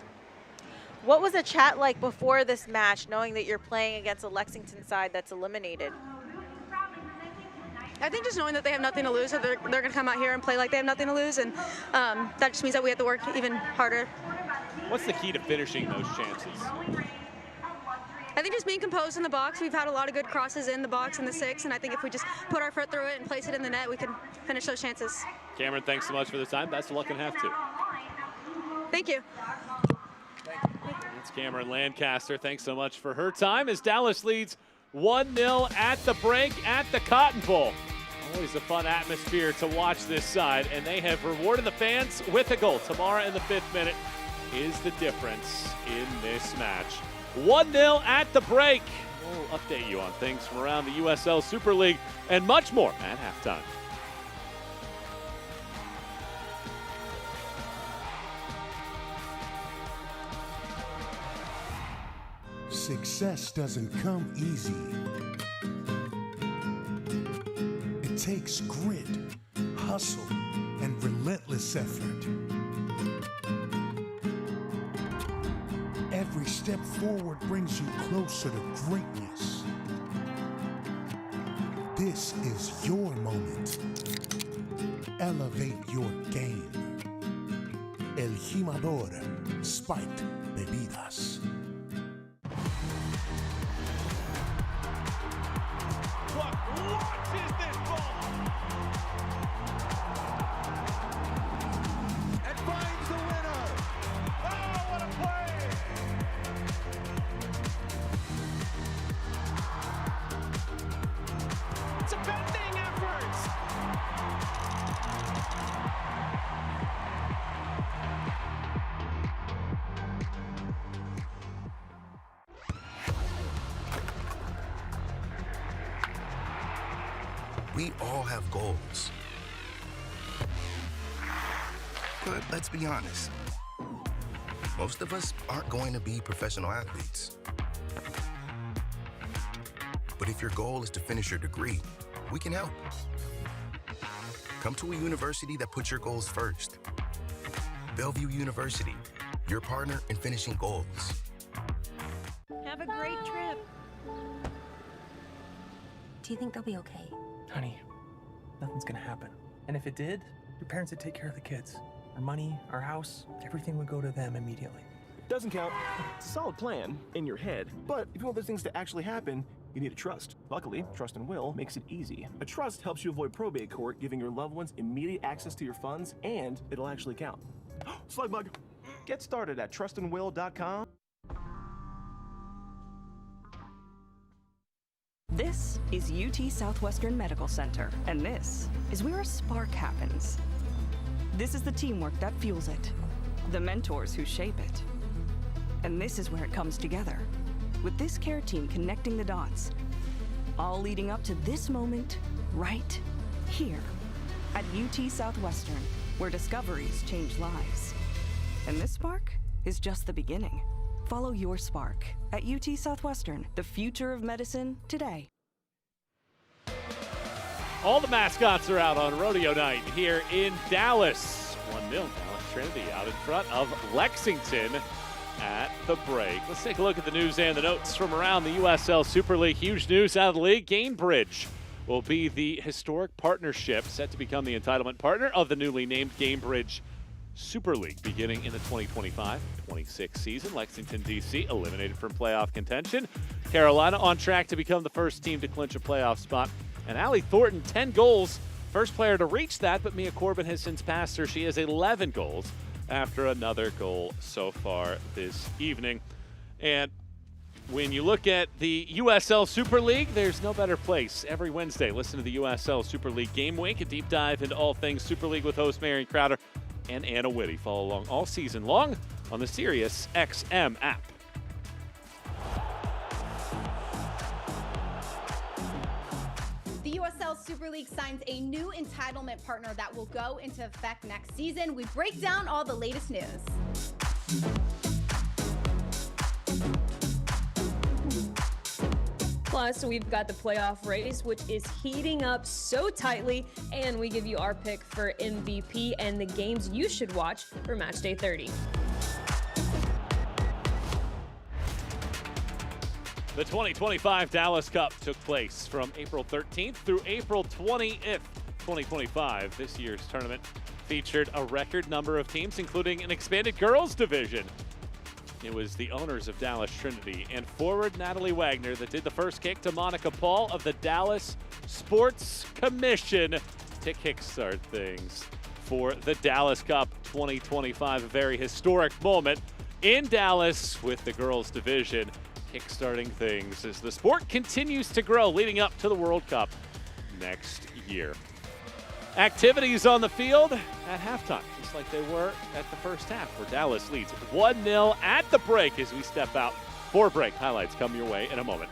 What was the chat like before this match, knowing that you're playing against a Lexington side that's eliminated? I think just knowing that they have nothing to lose, so they're going to come out here and play like they have nothing to lose, and that just means that we have to work even harder. What's the key to finishing those chances? I think just being composed in the box. We've had a lot of good crosses in the box in the 6, and I think if we just put our foot through it and place it in the net, we can finish those chances. Cameron, thanks so much for the time. Best of luck in half 2. Thank you. That's Cameron Lancaster. Thanks so much for her time as Dallas leads 1-0 at the break at the Cotton Bowl. Always a fun atmosphere to watch this side, and they have rewarded the fans with a goal. Tamara in the 5th minute is the difference in this match. 1-0 at the break. We'll update you on things from around the USL Super League and much more at halftime. Success doesn't come easy. It takes grit, hustle, and relentless effort. Every step forward brings you closer to greatness. This is your moment. Elevate your game. El Jimador Spiked Bebidas. What launches this ball and finds the winner. Oh, what a play! It's a bending effort. We all have goals. But let's be honest, most of us aren't going to be professional athletes. But if your goal is to finish your degree, we can help. Come to a university that puts your goals first. Bellevue University, your partner in finishing goals. Have a great trip. Do you think they'll be okay? Honey, nothing's gonna happen. And if it did, your parents would take care of the kids. Our money, our house, everything would go to them immediately. Doesn't count. It's a solid plan in your head, but if you want those things to actually happen, you need a trust. Luckily, Trust and Will makes it easy. A trust helps you avoid probate court, giving your loved ones immediate access to your funds, and it'll actually count. Slug bug. Get started at trustandwill.com. This is UT Southwestern Medical Center, and this is where a spark happens. This is the teamwork that fuels it, the mentors who shape it. And this is where it comes together, with this care team connecting the dots, all leading up to this moment right here at UT Southwestern, where discoveries change lives. And this spark is just the beginning. Follow your spark at UT Southwestern, the future of medicine today. All the mascots are out on rodeo night here in Dallas. 1-0, Dallas Trinity out in front of Lexington. at the break. Let's take a look at the news and the notes from around the USL Super League. Huge news out of the league. Gamebridge will be the historic partnership set to become the entitlement partner of the newly named Gamebridge Super League beginning in the 2025-26 season. Lexington, D.C. eliminated from playoff contention. Carolina on track to become the first team to clinch a playoff spot. And Allie Thornton, 10 goals. First player to reach that, but Mia Corbin has since passed her. She has 11 goals after another goal so far this evening. And when you look at the USL Super League, there's no better place. Every Wednesday, listen to the USL Super League Game Week, a deep dive into all things Super League with host Marion Crowder and Anna Whitty. Follow along all season long on the Sirius XM app. The USL Super League signs a new entitlement partner that will go into effect next season. We break down all the latest news. Plus, we've got the playoff race, which is heating up so tightly, and we give you our pick for MVP and the games you should watch for Match Day 30. The 2025 Dallas Cup took place from April 13th through April 20th, 2025. This year's tournament featured a record number of teams, including an expanded girls division. It was the owners of Dallas Trinity and forward Natalie Wagner that did the first kick to Monica Paul of the Dallas Sports Commission to kickstart things for the Dallas Cup 2025. A very historic moment in Dallas with the girls division kickstarting things as the sport continues to grow leading up to the World Cup next year. Activities on the field at halftime, just like they were at the first half, where Dallas leads 1-0 at the break as we step out for break. Highlights come your way in a moment.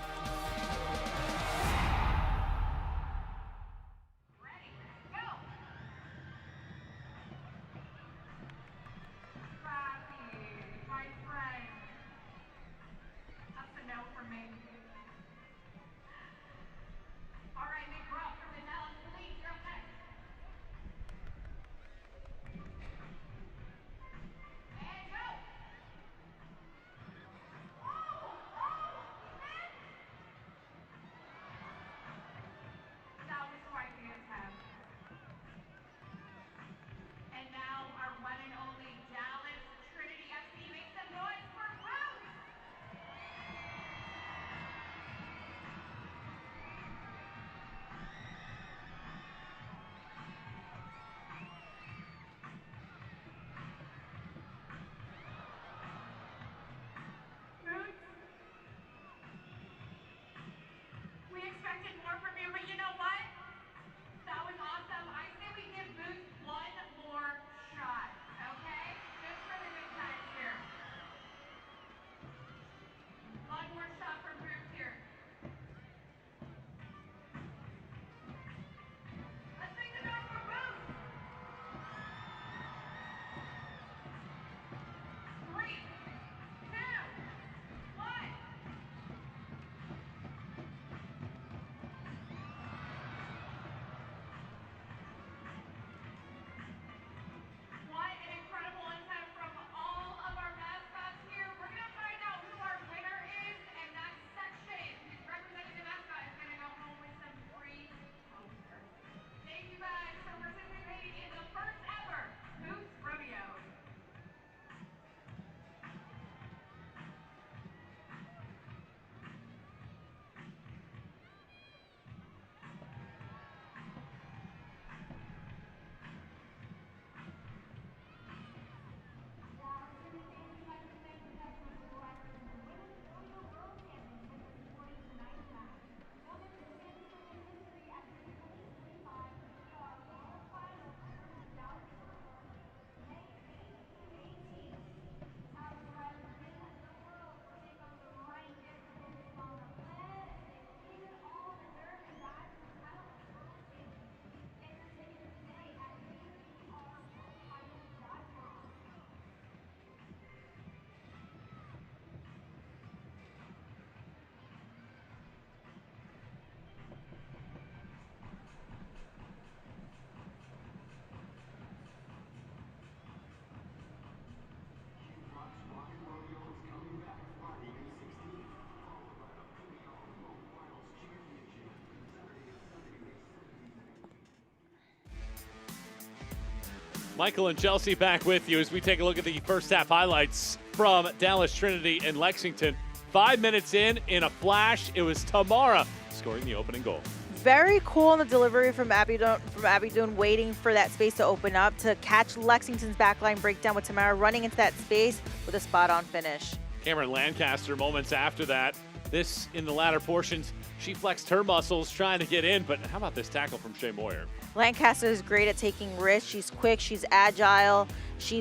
Michael and Chelsea back with you as we take a look at the first half highlights from Dallas Trinity and Lexington. 5 minutes in a flash, it was Tamara scoring the opening goal. Very cool on the delivery from Abby Doon, waiting for that space to open up to catch Lexington's backline breakdown with Tamara running into that space with a spot-on finish. Cameron Lancaster moments after that. This in the latter portions, she flexed her muscles trying to get in, but how about this tackle from Shea Moyer? Lancaster is great at taking risks. She's quick, she's agile, she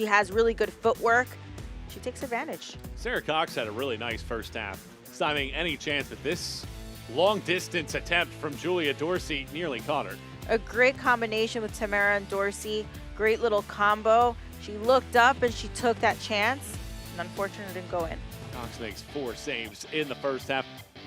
has really good footwork. She takes advantage. Sarah Cox had a really nice first half, stymieing any chance that this long distance attempt from Julia Dorsey nearly caught her. A great combination with Tamara and Dorsey. Great little combo. She looked up and she took that chance, and unfortunately didn't go in. Cox makes 4 saves in the first half.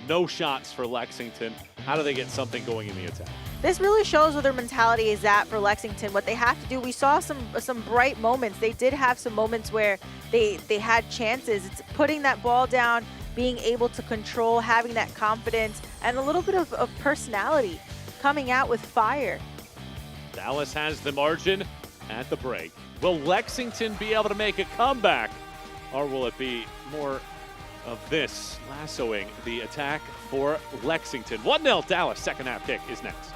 No shots for Lexington. How do they get something going in the attack? This really shows where their mentality is at for Lexington. What they have to do, we saw some bright moments. They did have some moments where they had chances. It's putting that ball down, being able to control, having that confidence, and a little bit of personality, coming out with fire. Dallas has the margin at the break. Will Lexington be able to make a comeback, or will it be more of this lassoing the attack for Lexington? 1-0 Dallas. Second half kick is next.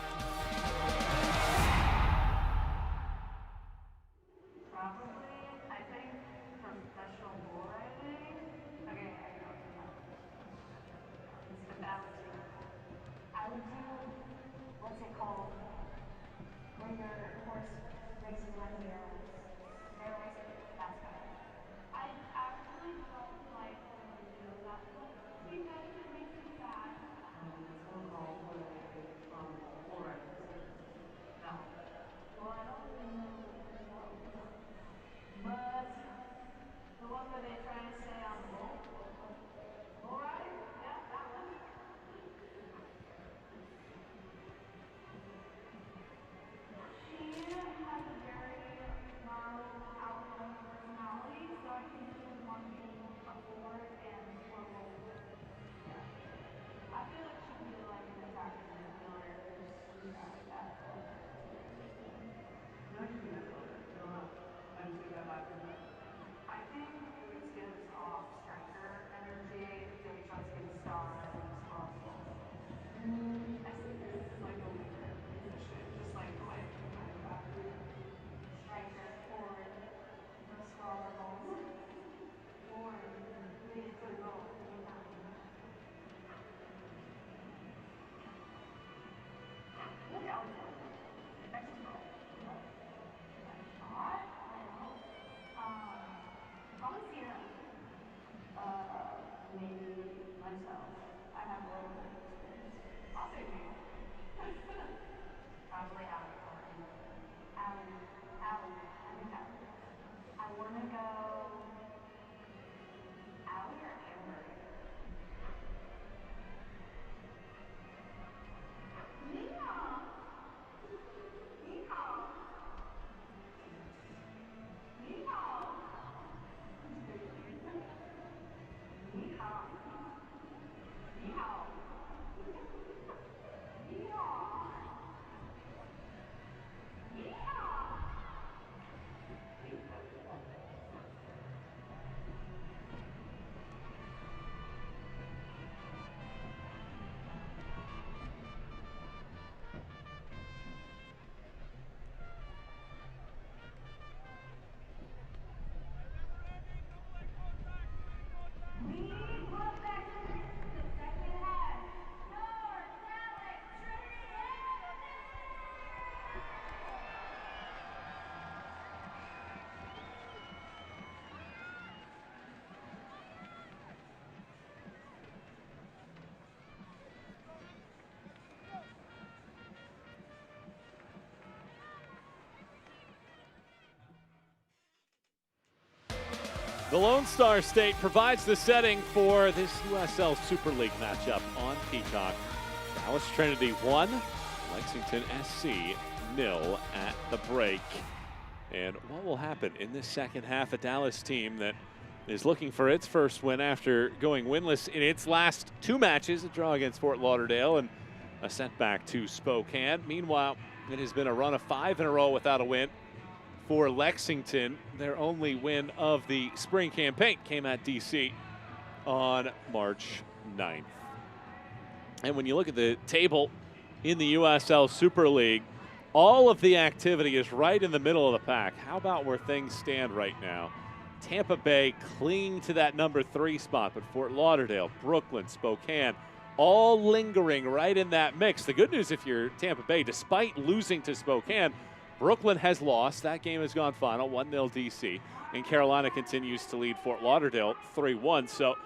The Lone Star State provides the setting for this USL Super League matchup on Peacock. Dallas Trinity 1, Lexington SC 0 at the break. And what will happen in this second half? A Dallas team that is looking for its first win after going winless in its last 2 matches, a draw against Fort Lauderdale and a setback to Spokane. Meanwhile, it has been a run of 5 in a row without a win for Lexington. Their only win of the spring campaign came at DC on March 9th. And when you look at the table in the USL Super League, all of the activity is right in the middle of the pack. How about where things stand right now? Tampa Bay clinging to that number 3 spot, but Fort Lauderdale, Brooklyn, Spokane, all lingering right in that mix. The good news if you're Tampa Bay, despite losing to Spokane, Brooklyn has lost. That game has gone final, 1-0 DC. And Carolina continues to lead Fort Lauderdale 3-1. So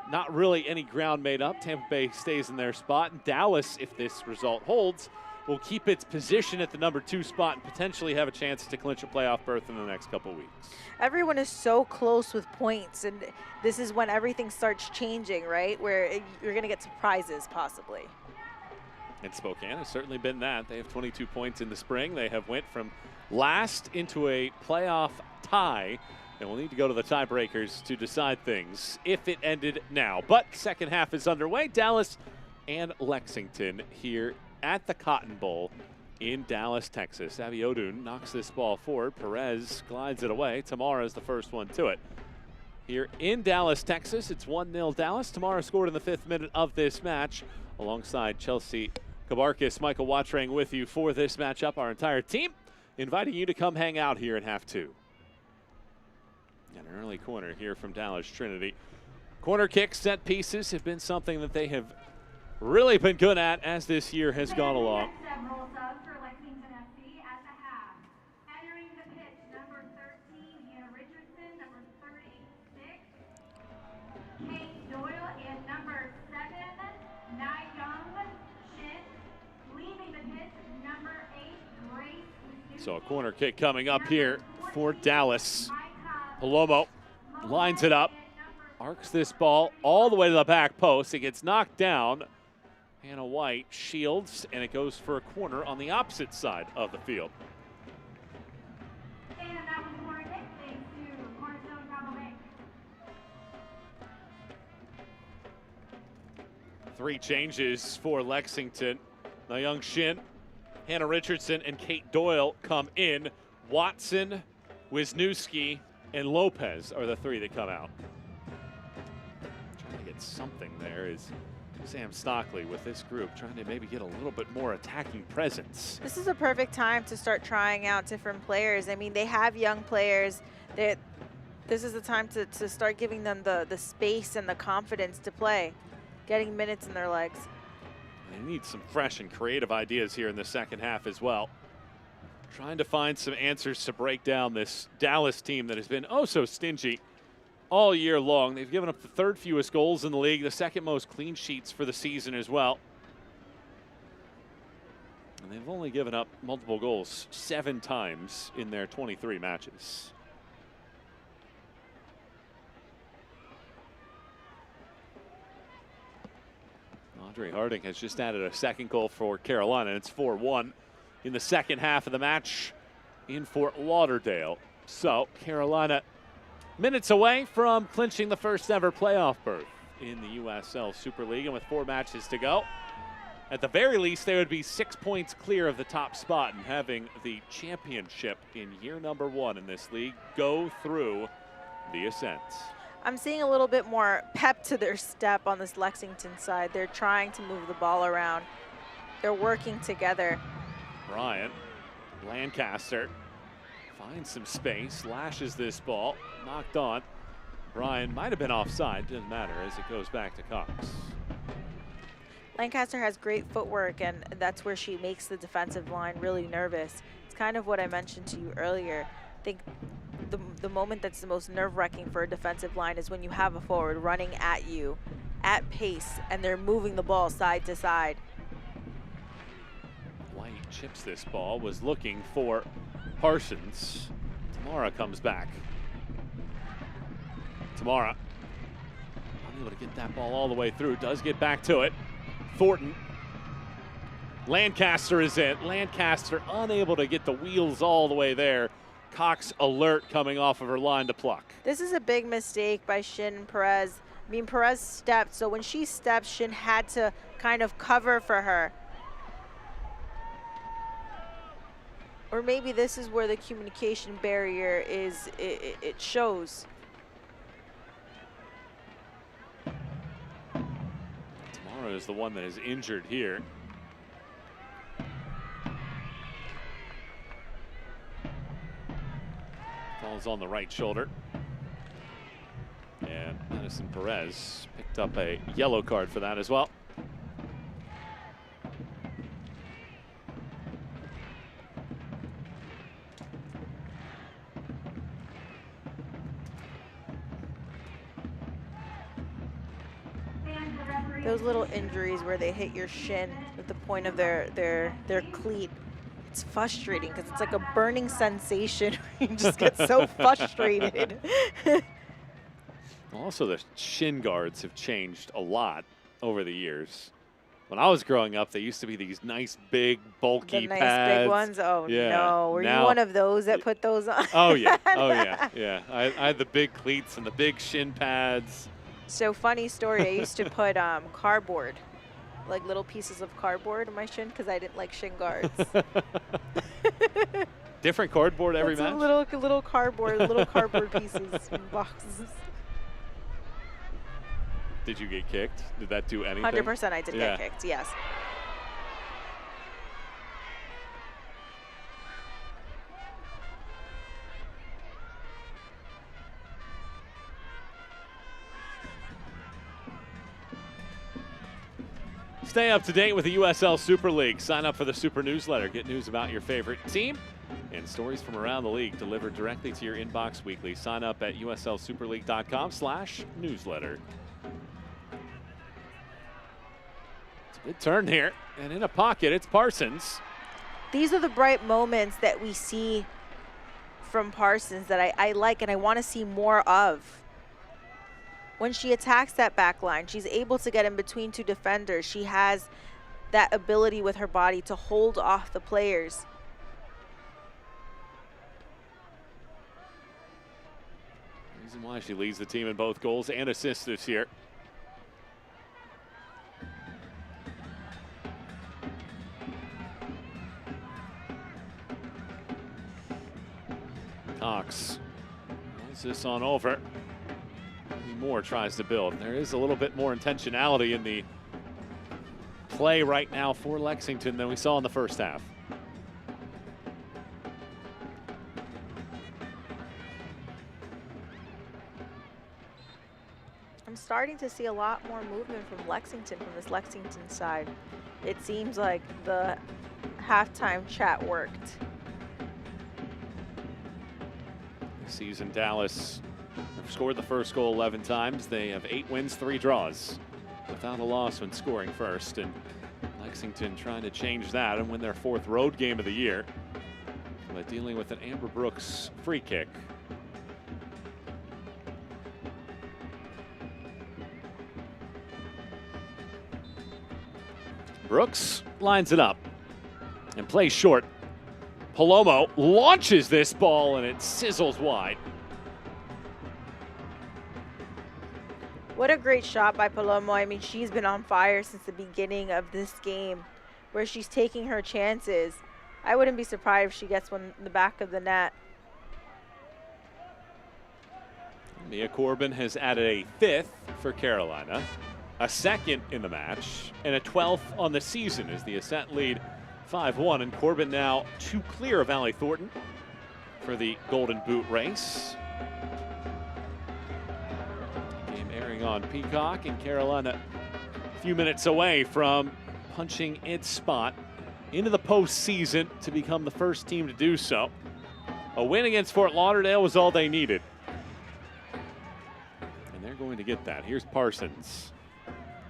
not really any ground made up. Tampa Bay stays in their spot. And Dallas, if this result holds, will keep its position at the number 2 spot and potentially have a chance to clinch a playoff berth in the next couple weeks. Everyone is so close with points, and this is when everything starts changing, right? Where you're going to get surprises, possibly. And Spokane has certainly been that. They have 22 points in the spring. They have went from last into a playoff tie, and will need to go to the tiebreakers to decide things if it ended now. But second half is underway. Dallas and Lexington here at the Cotton Bowl in Dallas, Texas. Abiodun knocks this ball forward. Perez glides it away. Tamara's the first one to it. Here in Dallas, Texas, it's 1-0 Dallas. Tamara scored in the 5th minute of this match alongside Chelsea Kabarkis. Michael Watrang with you for this matchup. Our entire team inviting you to come hang out here in half 2. An early corner here from Dallas Trinity. Corner kicks, set pieces have been something that they have really been good at as this year has gone along. Several subs for Lexington FC at the half. Entering the pitch, number 13, Hannah Richardson, number 36, Kate Doyle, and number 7, Nai Young Shin. Leaving the pitch, number 8, Grace. So a corner kick coming up here for Dallas. Palomo lines it up, arcs this ball all the way to the back post. It gets knocked down. Hannah White shields, and it goes for a corner on the opposite side of the field. And that was a corner kick, thanks to Cornerstone Rabobank. 3 changes for Lexington. Young Shin, Hannah Richardson, and Kate Doyle come in. Watson, Wisniewski, and Lopez are the 3 that come out. Trying to get something there is Sam Stockley with this group, trying to maybe get a little bit more attacking presence. This is a perfect time to start trying out different players. I mean, they have young players. This is the time to start giving them the space and the confidence to play, getting minutes in their legs. They need some fresh and creative ideas here in the second half as well. Trying to find some answers to break down this Dallas team that has been oh so stingy all year long. They've given up the 3rd fewest goals in the league, the 2nd most clean sheets for the season as well. And they've only given up multiple goals 7 times in their 23 matches. Audrey Harding has just added a 2nd goal for Carolina, and it's 4-1 in the second half of the match in Fort Lauderdale. So Carolina minutes away from clinching the first ever playoff berth in the USL Super League, and with 4 matches to go, at the very least they would be 6 points clear of the top spot and having the championship in year number 1 in this league go through the ascent. I'm seeing a little bit more pep to their step on this Lexington side. They're trying to move the ball around. They're working together. Bryant, Lancaster finds some space, lashes this ball, knocked on. Bryan might have been offside, doesn't matter as it goes back to Cox. Lancaster has great footwork, and that's where she makes the defensive line really nervous. It's kind of what I mentioned to you earlier. I think the moment that's the most nerve-wracking for a defensive line is when you have a forward running at you at pace, and they're moving the ball side to side. White chips this ball, was looking for Parsons. Tamara comes back. Tamara unable to get that ball all the way through, does get back to it. Thornton. Lancaster is in. Lancaster unable to get the wheels all the way there. Cox alert coming off of her line to pluck. This is a big mistake by Shin and Perez. I mean, Perez stepped, so when she stepped, Shin had to kind of cover for her. Or maybe this is where the communication barrier is, it shows. Tamara is the one that is injured here. Falls on the right shoulder. And Madison Perez picked up a yellow card for that as well. Those little injuries where they hit your shin with the point of their cleat, it's frustrating because it's like a burning sensation. You just get so frustrated. Also, the shin guards have changed a lot over the years. When I was growing up, they used to be these nice, big, bulky The nice pads. big ones? Oh, Yeah. no. Were you one of those that put those on? Oh, yeah. Oh, yeah. Yeah. I had the big cleats and the big shin pads. So funny story, I used to put cardboard, like little pieces of cardboard in my shin because I didn't like shin guards. Different cardboard every It's match? little cardboard pieces in boxes. Did you get kicked? Did that do anything? 100% I did get kicked, yes. Stay up to date with the USL Super League. Sign up for the Super Newsletter. Get news about your favorite team and stories from around the league delivered directly to your inbox weekly. Sign up at uslsuperleague.com/newsletter. It's a good turn here. And in a pocket, it's Parsons. These are the bright moments that we see from Parsons that I like and I want to see more of. When she attacks that back line, she's able to get in between two defenders. She has that ability with her body to hold off the players. Reason why she leads the team in both goals and assists this year. Cox rolls this on over. Moore tries to build. There is a little bit more intentionality in the play right now for Lexington than we saw in the first half. I'm starting to see a lot more movement from Lexington, from this Lexington side. It seems like the halftime chat worked. This season, Dallas have scored the first goal 11 times. They have 8 wins, 3 draws, without a loss when scoring first. And Lexington trying to change that and win their 4th road game of the year, but dealing with an Amber Brooks free kick. Brooks lines it up and plays short. Palomo launches this ball and it sizzles wide. What a great shot by Palomo. I mean, she's been on fire since the beginning of this game where she's taking her chances. I wouldn't be surprised if she gets one in the back of the net. Mia Corbin has added a 5th for Carolina, a 2nd in the match, and a 12th on the season as the Ascent lead 5-1. And Corbin now 2 clear of Allie Thornton for the Golden Boot race. Airing on Peacock, and Carolina a few minutes away from punching its spot into the postseason to become the first team to do so. A win against Fort Lauderdale was all they needed. And they're going to get that. Here's Parsons.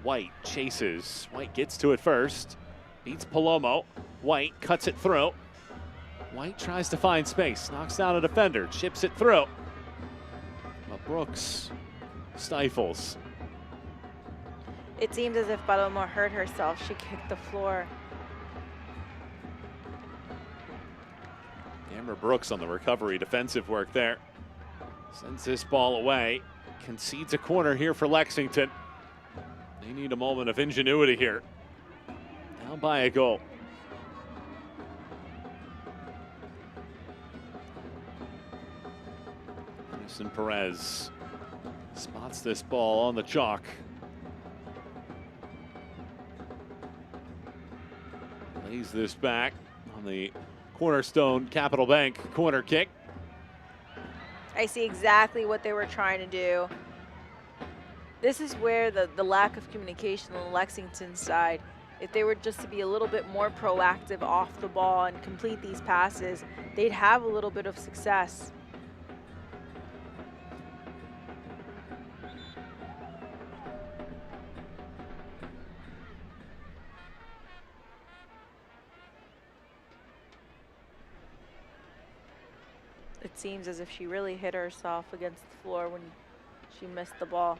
White chases. White gets to it first. Beats Palomo. White cuts it through. White tries to find space. Knocks down a defender. Chips it through. But Brooks stifles. It seems as if Palomo hurt herself. She kicked the floor. Amber Brooks on the recovery, defensive work there. Sends this ball away. Concedes a corner here for Lexington. They need a moment of ingenuity here. Down by a goal. Madison Perez spots this ball on the chalk. Lays this back on the Cornerstone Capital Bank corner kick. I see exactly what they were trying to do. This is where the lack of communication on the Lexington side, if they were just to be a little bit more proactive off the ball and complete these passes, they'd have a little bit of success. It seems as if she really hit herself against the floor when she missed the ball.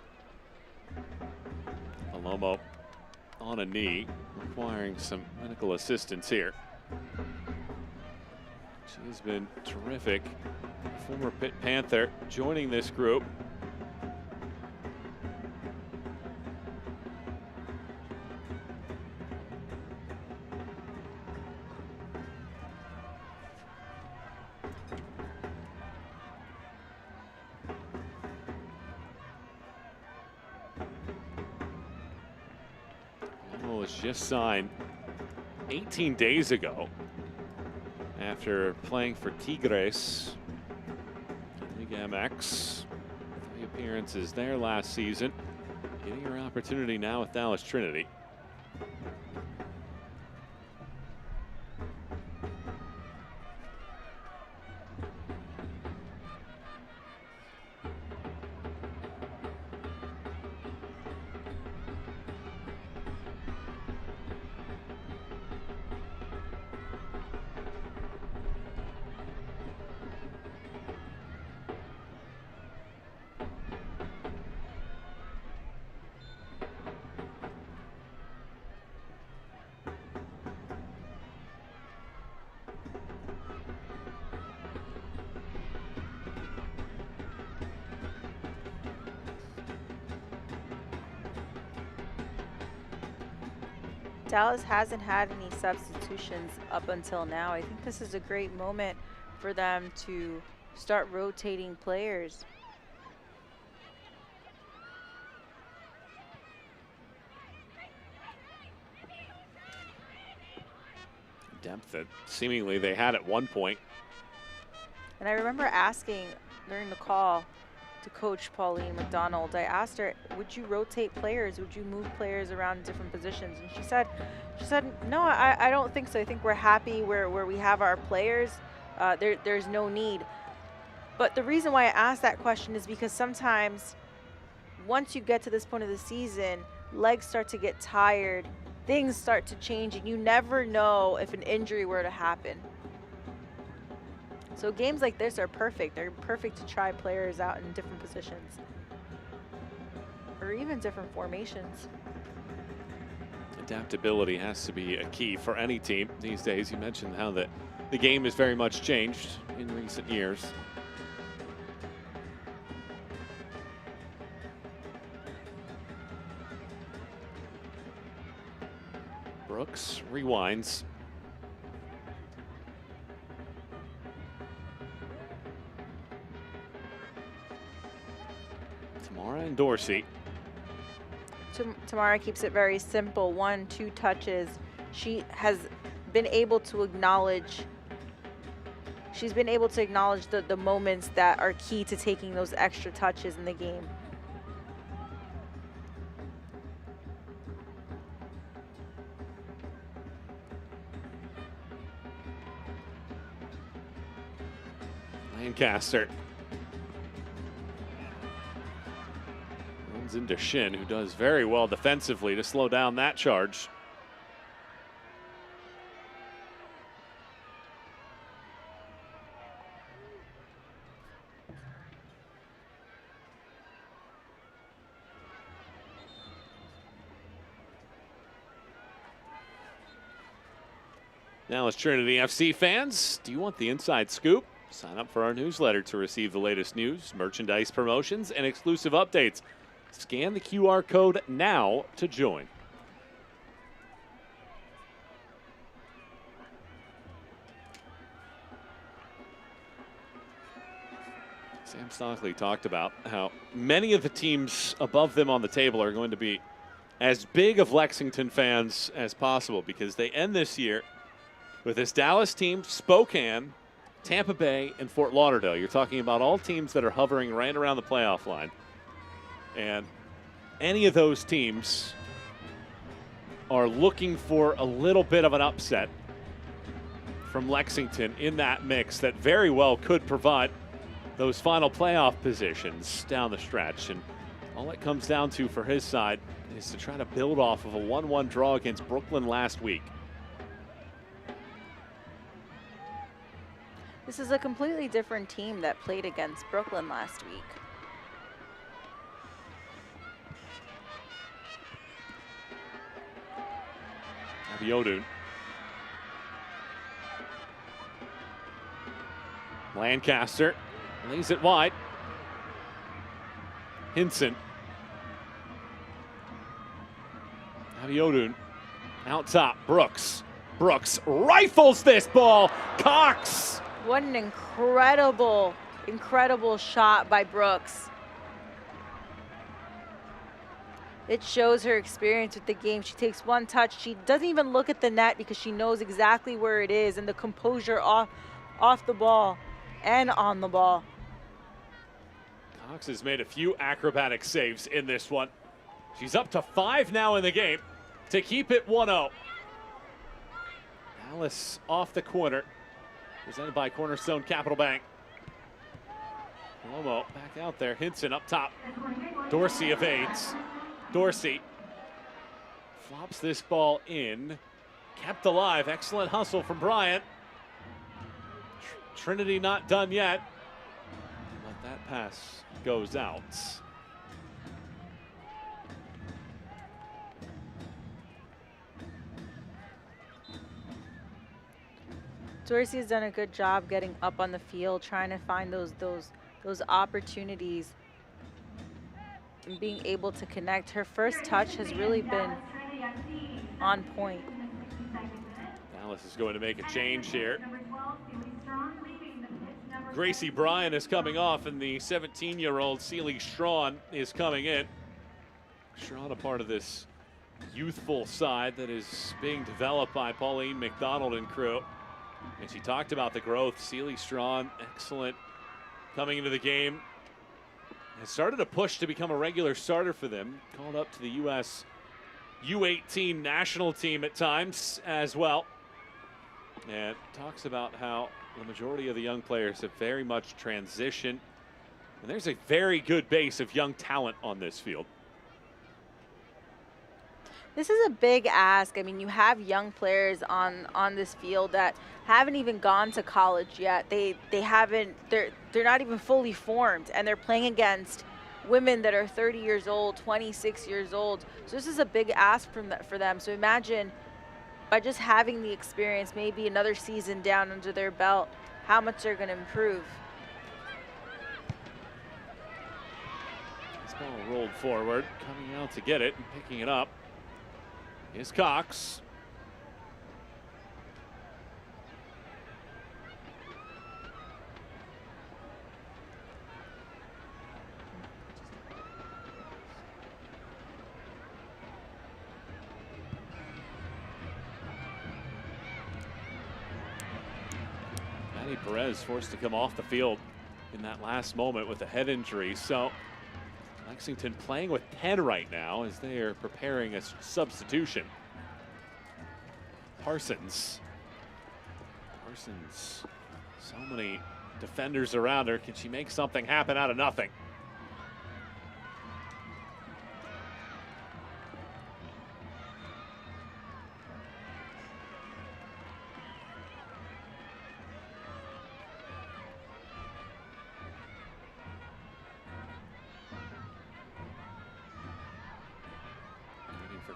Alomo on a knee, requiring some medical assistance here. She's been terrific. Former Pitt Panther joining this group. Was just signed 18 days ago after playing for Tigres League MX. 3 appearances there last season. Getting her opportunity now with Dallas Trinity. Dallas hasn't had any substitutions up until now. I think this is a great moment for them to start rotating players. Depth that seemingly they had at one point. And I remember asking during the call to Coach Pauline McDonald, I asked her, would you rotate players? Would you move players around different positions? And she said, no, I don't think so. I think we're happy where we have our players. There's no need. But the reason why I asked that question is because sometimes once you get to this point of the season, legs start to get tired, things start to change, and you never know if an injury were to happen. So games like this are perfect. They're perfect to try players out in different positions or even different formations. Adaptability has to be a key for any team these days. You mentioned how the game has very much changed in recent years. Brooks rewinds. Tamara and Dorsey. Tamara keeps it very simple. 1-2 touches. She has been able to acknowledge. She's been able to acknowledge the moments that are key to taking those extra touches in the game. Lancaster runs into Shin, who does very well defensively to slow down that charge. Now, as Trinity FC fans, do you want the inside scoop? Sign up for our newsletter to receive the latest news, merchandise promotions, and exclusive updates. Scan the QR code now to join. Sam Stockley talked about how many of the teams above them on the table are going to be as big of Lexington fans as possible because they end this year with this Dallas team, Spokane, Tampa Bay, and Fort Lauderdale. You're talking about all teams that are hovering right around the playoff line. And any of those teams are looking for a little bit of an upset from Lexington in that mix that very well could provide those final playoff positions down the stretch. And all it comes down to for his side is to try to build off of a 1-1 draw against Brooklyn last week. This is a completely different team that played against Brooklyn last week. Abiodun. Lancaster lays it wide. Hinson. Abiodun out top. Brooks. Brooks rifles this ball. Cox. What an incredible, incredible shot by Brooks. It shows her experience with the game. She takes one touch. She doesn't even look at the net because she knows exactly where it is, and the composure off the ball and on the ball. Cox has made a few acrobatic saves in this one. She's up to 5 now in the game to keep it 1-0. Dallas off the corner, presented by Cornerstone Capital Bank. Lomo back out there. Hinson up top. Dorsey evades. Dorsey flops this ball in. Kept alive. Excellent hustle from Bryant. Trinity not done yet. But that pass goes out. Dorsey has done a good job getting up on the field, trying to find those opportunities and being able to connect. Her first touch has really been on point. Dallas is going to make a change here. Gracie Bryan is coming off, and the 17-year-old Celie Strawn is coming in. Strawn, a part of this youthful side that is being developed by Pauline McDonald and crew. And she talked about the growth. Celie Strawn, excellent coming into the game. Has started a push to become a regular starter for them. Called up to the U.S. U18 national team at times as well. And talks about how the majority of the young players have very much transitioned. And there's a very good base of young talent on this field. This is a big ask. I mean, you have young players on this field that haven't even gone to college yet. They're not even fully formed, and they're playing against women that are 30 years old, 26 years old. So this is a big ask for them. So imagine by just having the experience, maybe another season down under their belt, how much they're going to improve. This ball rolled forward, coming out to get it and picking it up is Cox. Maddie Perez forced to come off the field in that last moment with a head injury. So Lexington playing with 10 right now as they are preparing a substitution. Parsons, so many defenders around her. Can she make something happen out of nothing?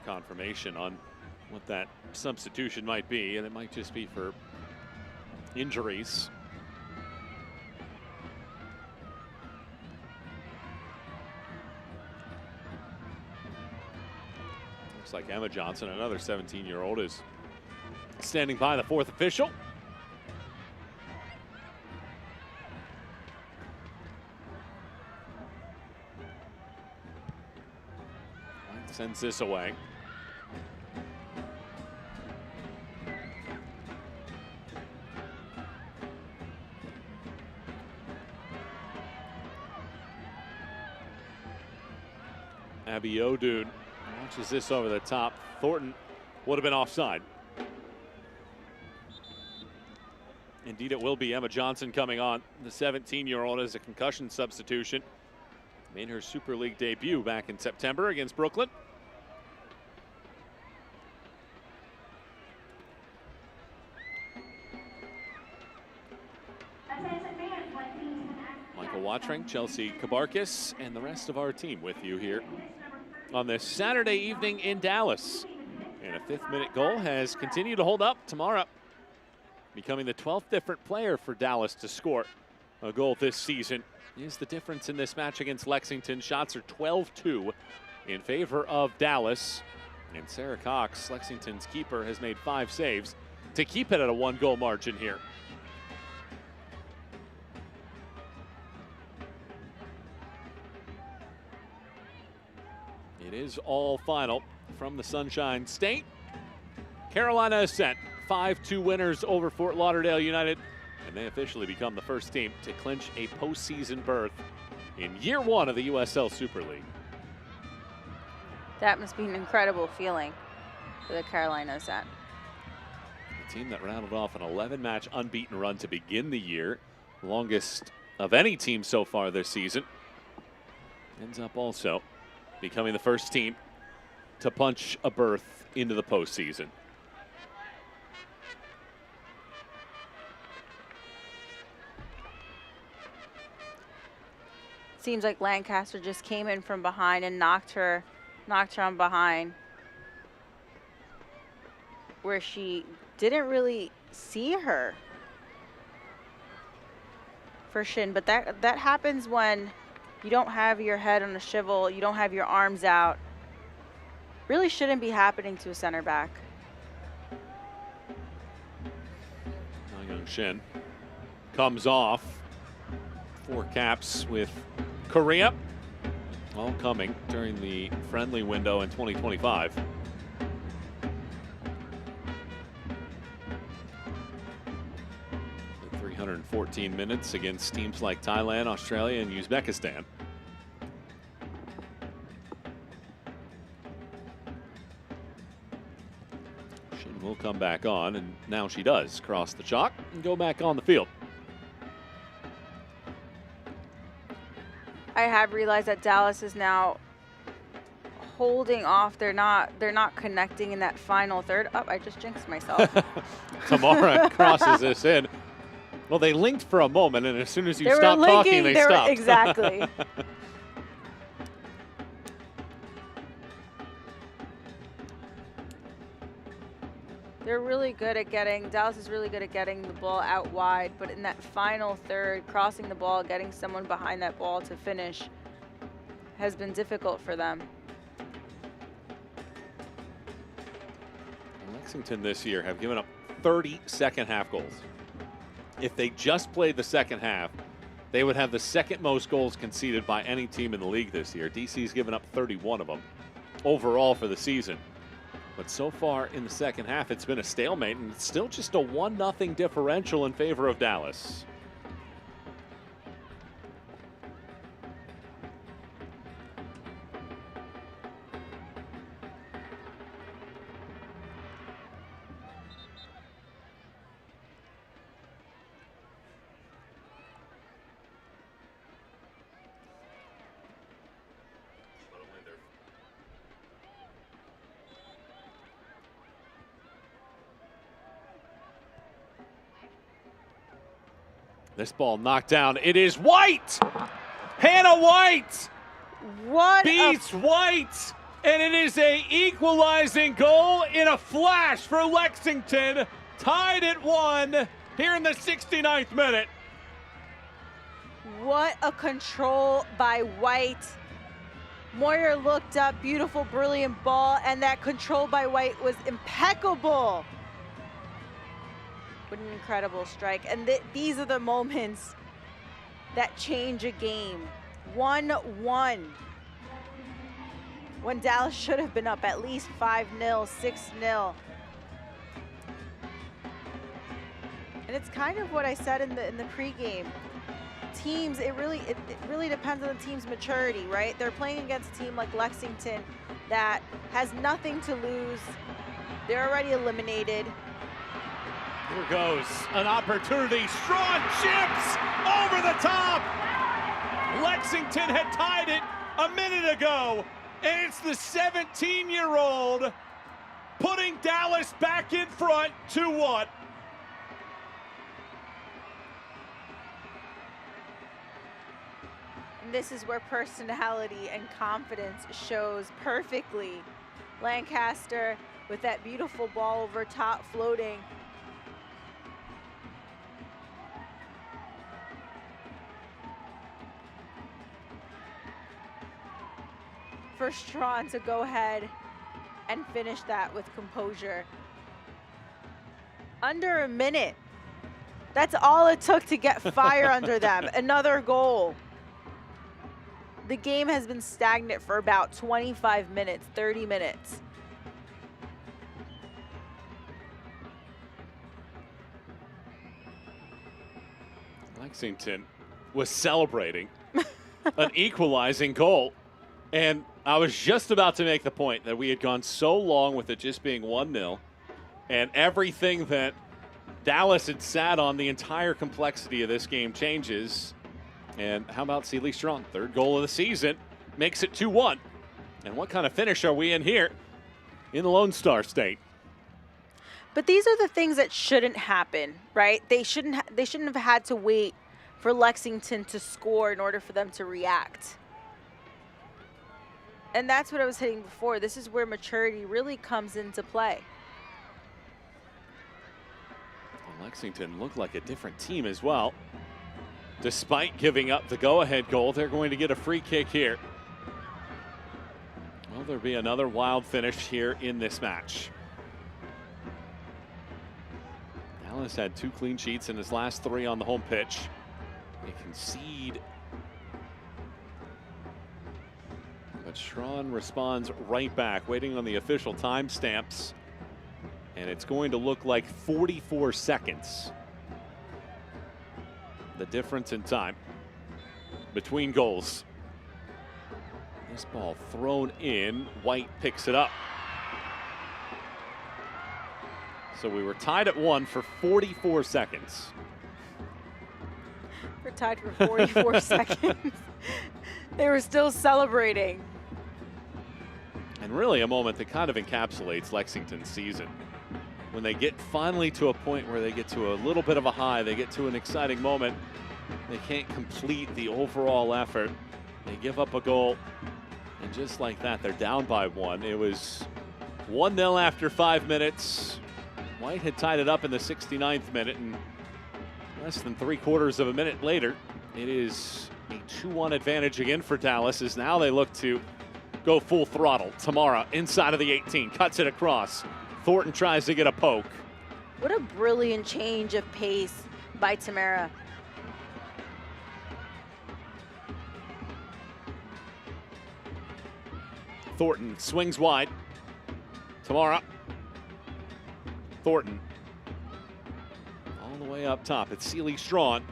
Confirmation on what that substitution might be, and it might just be for injuries. Looks like Emma Johnson, another 17-year-old, is standing by the fourth official. sends this away. Abby O'Doon launches this over the top. Thornton would have been offside. Indeed, it will be. Emma Johnson coming on, the 17-year-old, as a concussion substitution. Made her Super League debut back in September against Brooklyn. Michael Watring, Chelsea Kabarkis, and the rest of our team with you here on this Saturday evening in Dallas. And a 5th-minute goal has continued to hold up. Tamara becoming the 12th different player for Dallas to score a goal this season. Is the difference in this match against Lexington. Shots are 12-2 in favor of Dallas. And Sarah Cox, Lexington's keeper, has made 5 saves to keep it at a 1-goal margin here. It is all final from the Sunshine State. Carolina is sent. 5-2 winners over Fort Lauderdale United, and they officially become the first team to clinch a postseason berth in year 1 of the USL Super League. That must be an incredible feeling for the Carolina Ascent. The team that rounded off an 11-match unbeaten run to begin the year, longest of any team so far this season, ends up also becoming the first team to punch a berth into the postseason. Seems like Lancaster just came in from behind and knocked her on behind, where she didn't really see her for shin. But that happens when you don't have your head on a swivel, you don't have your arms out. Really shouldn't be happening to a center back. Young Shin comes off. 4 caps with Korea, all coming during the friendly window in 2025. The 314 minutes against teams like Thailand, Australia, and Uzbekistan. Shin will come back on, and now she does cross the chalk and go back on the field. I have realized that Dallas is now holding off. They're not connecting in that final third. Oh, I just jinxed myself. Tamara crosses this in. Well, they linked for a moment, and as soon as you stopped talking, they stopped. Exactly. They're really good at Dallas is really good at getting the ball out wide, but in that final third, crossing the ball, getting someone behind that ball to finish has been difficult for them. Lexington this year have given up 30 second-half goals. If they just played the second half, they would have the 2nd most goals conceded by any team in the league this year. DC's given up 31 of them overall for the season. But so far in the second half, it's been a stalemate, and it's still just a 1-0 differential in favor of Dallas. This ball knocked down. It is White! Hannah White! What beats White! And it is a equalizing goal in a flash for Lexington. Tied at 1 here in the 69th minute. What a control by White. Moyer looked up, beautiful, brilliant ball, and that control by White was impeccable. What an incredible strike. And these are the moments that change a game. 1-1. when Dallas should have been up at least 5-0, 6-0. And it's kind of what I said in the pregame. Teams, it really depends on the team's maturity, right? They're playing against a team like Lexington that has nothing to lose. They're already eliminated. Here goes an opportunity. Strawn chips over the top. Lexington had tied it a minute ago, and it's the 17-year-old putting Dallas back in front 2-1. And this is where personality and confidence shows perfectly. Lancaster with that beautiful ball over top floating. For Strawn to go ahead and finish that with composure. Under a minute. That's all it took to get fire under them. Another goal. The game has been stagnant for about 25 minutes, 30 minutes. Lexington was celebrating an equalizing goal. And I was just about to make the point that we had gone so long with it just being 1-0, and everything that Dallas had sat on, the entire complexity of this game changes. And how about Sealy Strawn? Third goal of the season, makes it 2-1. And what kind of finish are we in here in the Lone Star State? But these are the things that shouldn't happen, right? They shouldn't have had to wait for Lexington to score in order for them to react. And that's what I was hitting before. This is where maturity really comes into play. Well, Lexington looked like a different team as well. Despite giving up the go-ahead goal, they're going to get a free kick here. Will there be another wild finish here in this match? Dallas had 2 clean sheets in his last 3 on the home pitch. They concede. But Strawn responds right back, waiting on the official timestamps. And it's going to look like 44 seconds. The difference in time between goals. This ball thrown in. White picks it up. So we were tied at 1 for 44 seconds. We're tied for 44 seconds. They were still celebrating. And really a moment that kind of encapsulates Lexington's season. When they get finally to a point where they get to a little bit of a high, they get to an exciting moment, they can't complete the overall effort. They give up a goal, and just like that, they're down by 1. It was 1-0 after 5 minutes. White had tied it up in the 69th minute, and less than 3/4 of a minute later, it is a 2-1 advantage again for Dallas, as now they look to go full throttle. Tamara inside of the 18, cuts it across. Thornton tries to get a poke. What a brilliant change of pace by Tamara. Thornton swings wide. Tamara. Thornton. All the way up top. It's Sealy Strawn.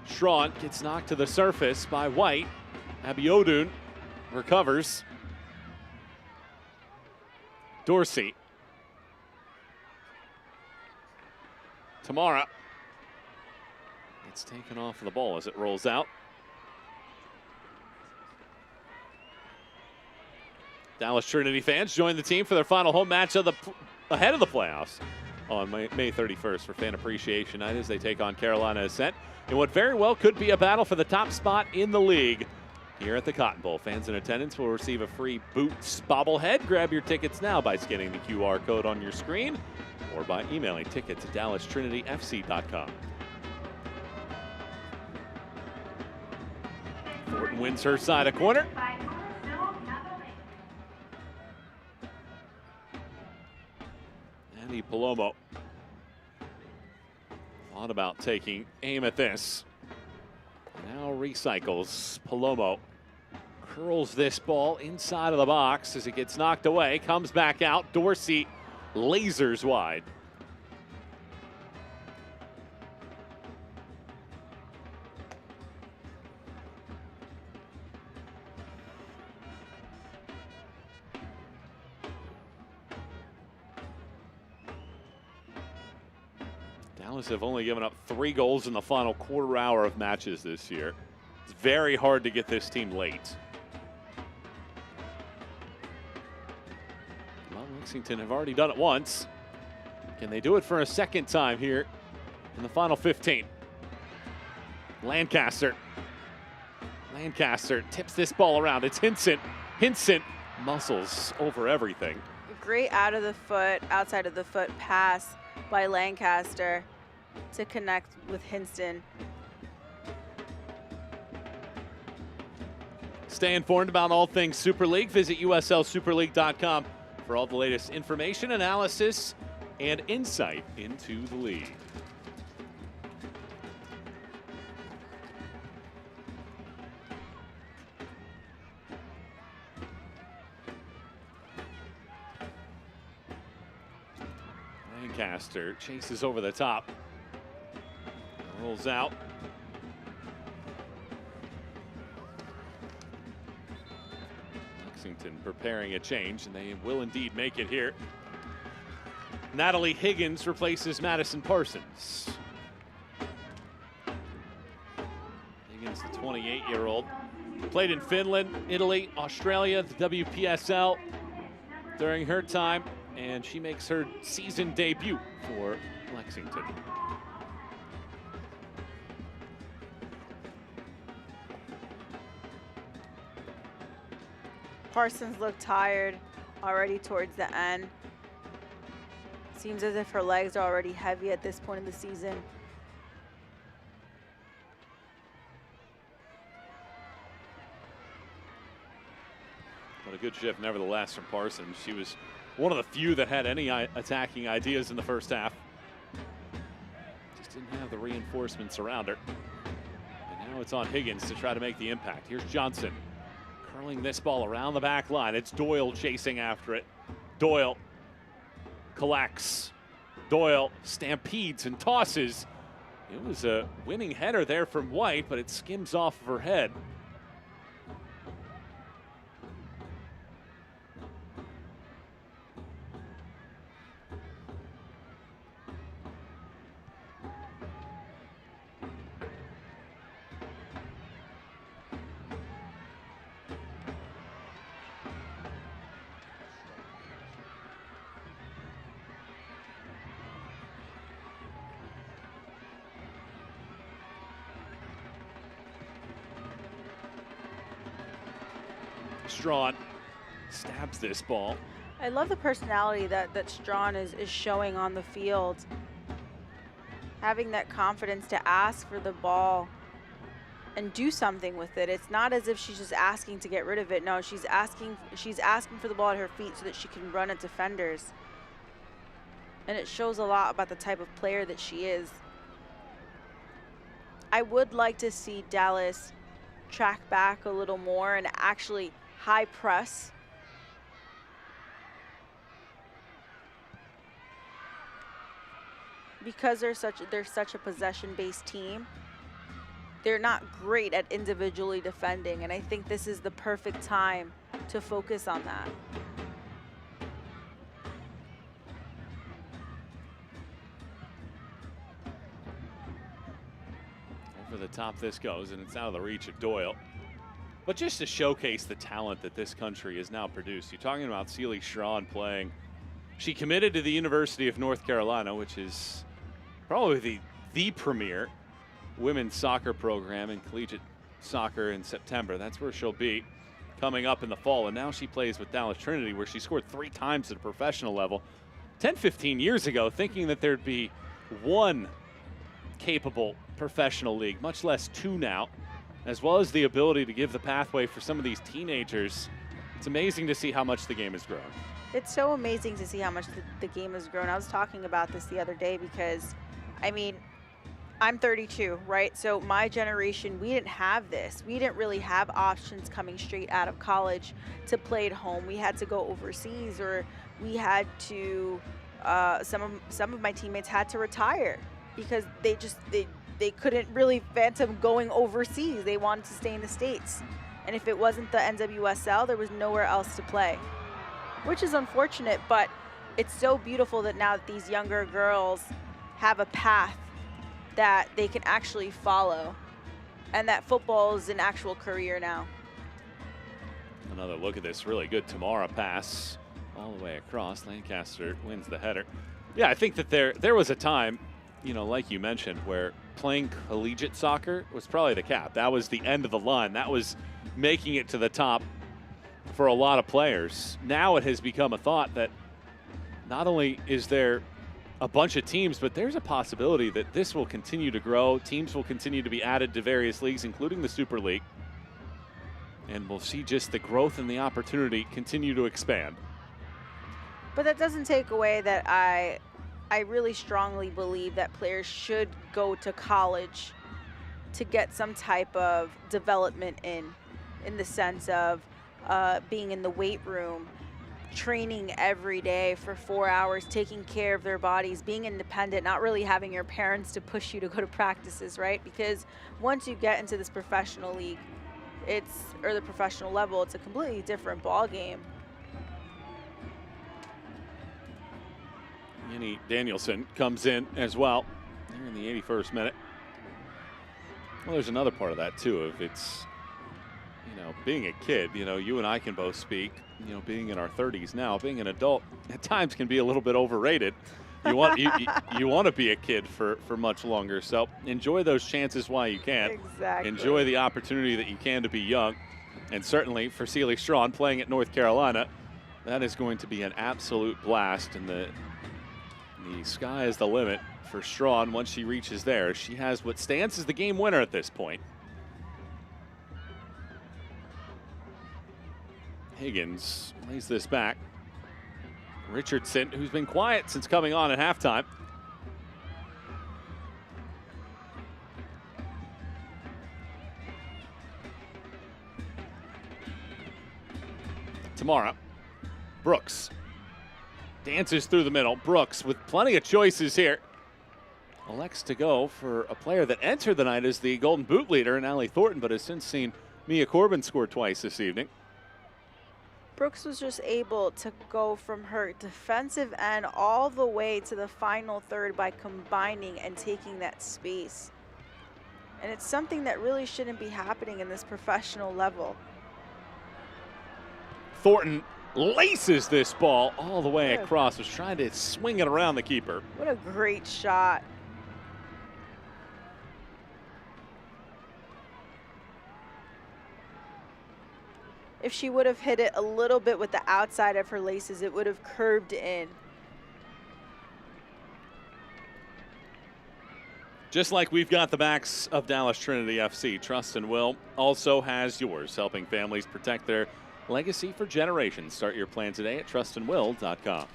Strawn gets knocked to the surface by White. Abiodun recovers. Dorsey. Tamara. It's taken off the ball as it rolls out. Dallas Trinity fans join the team for their final home match of ahead of the playoffs on May 31st for Fan Appreciation Night as they take on Carolina Ascent in what very well could be a battle for the top spot in the league here at the Cotton Bowl. Fans in attendance will receive a free Boots bobblehead. Grab your tickets now by scanning the QR code on your screen or by emailing tickets at DallasTrinityFC.com. Thornton wins her side of corner. Annie Palomo thought about taking aim at this. Now recycles. Palomo curls this ball inside of the box as it gets knocked away, comes back out. Dorsey lasers wide. Dallas have only given up 3 goals in the final quarter hour of matches this year. It's very hard to get this team late. Well, Lexington have already done it once. Can they do it for a second time here in the final 15? Lancaster tips this ball around. It's Hinson. Hinson muscles over everything. Great outside of the foot pass by Lancaster to connect with Hinson. Stay informed about all things Super League. Visit USLSuperLeague.com for all the latest information, analysis, and insight into the league. Lancaster chases over the top. Rolls out. Lexington preparing a change, and they will indeed make it here. Natalie Higgins replaces Madison Parsons. Higgins, the 28-year-old, played in Finland, Italy, Australia, the WPSL during her time, and she makes her season debut for Lexington. Parsons looked tired already towards the end. Seems as if her legs are already heavy at this point in the season. But a good shift nevertheless from Parsons. She was one of the few that had any attacking ideas in the first half. Just didn't have the reinforcements around her. And now it's on Higgins to try to make the impact. Here's Johnson curling this ball around the back line. It's Doyle chasing after it. Doyle collects. Doyle stampedes and tosses. It was a winning header there from White, but it skims off of her head. Strawn stabs this ball. I love the personality that Strawn is showing on the field. Having that confidence to ask for the ball and do something with it. It's not as if she's just asking to get rid of it. No, she's asking for the ball at her feet so that she can run at defenders. And it shows a lot about the type of player that she is. I would like to see Dallas track back a little more and actually high press. Because they're such a possession-based team, they're not great at individually defending, and I think this is the perfect time to focus on that. Over the top this goes, and it's out of the reach of Doyle. But just to showcase the talent that this country has now produced, you're talking about Celie Strawn playing. She committed to the University of North Carolina, which is probably the premier women's soccer program in collegiate soccer in September. That's where she'll be coming up in the fall. And now she plays with Dallas Trinity, where she scored 3 times at a professional level. 10, 15 years ago, thinking that there'd be one capable professional league, much less 2 now, as well as the ability to give the pathway for some of these teenagers. It's amazing to see how much the game has grown. It's so amazing to see how much the game has grown. I was talking about this the other day because, I mean, I'm 32, right? So my generation, we didn't have this. We didn't really have options coming straight out of college to play at home. We had to go overseas, or we had to, some of my teammates had to retire because they couldn't really fathom going overseas. They wanted to stay in the States. And if it wasn't the NWSL, there was nowhere else to play, which is unfortunate, but it's so beautiful that now that these younger girls have a path that they can actually follow, and that football is an actual career now. Another look at this really good Tamara pass all the way across. Lancaster wins the header. Yeah, I think that there was a time, you know, like you mentioned, where playing collegiate soccer was probably the cap. That was the end of the line. That was making it to the top for a lot of players. Now it has become a thought that not only is there a bunch of teams, but there's a possibility that this will continue to grow. Teams will continue to be added to various leagues, including the Super League. And we'll see just the growth and the opportunity continue to expand. But that doesn't take away that I really strongly believe that players should go to college to get some type of development in the sense of being in the weight room, training every day for 4 hours, taking care of their bodies, being independent, not really having your parents to push you to go to practices, right? Because once you get into this professional league, or the professional level, it's a completely different ball game. Jenny Danielson comes in as well here in the 81st minute. Well, there's another part of that too. If it's, you know, being a kid, you know, you and I can both speak, you know, being in our 30s now, being an adult at times can be a little bit overrated. You want you want to be a kid for much longer. So enjoy those chances while you can. Exactly. Enjoy the opportunity that you can to be young. And certainly for Celie Strawn playing at North Carolina, that is going to be an absolute blast. And the sky is the limit for Strawn once she reaches there. She has what stands as the game winner at this point. Higgins lays this back. Richardson, who's been quiet since coming on at halftime. Tamara. Brooks dances through the middle. Brooks with plenty of choices here. Elects to go for a player that entered the night as the Golden Boot leader in Allie Thornton, but has since seen Mia Corbin score twice this evening. Brooks was just able to go from her defensive end all the way to the final third by combining and taking that space. And it's something that really shouldn't be happening in this professional level. Thornton laces this ball all the way across, was trying to swing it around the keeper. What a great shot. If she would have hit it a little bit with the outside of her laces, it would have curved in. Just like we've got the backs of Dallas Trinity FC, Trust and Will also has yours, helping families protect their legacy for generations. Start your plan today at trustandwill.com.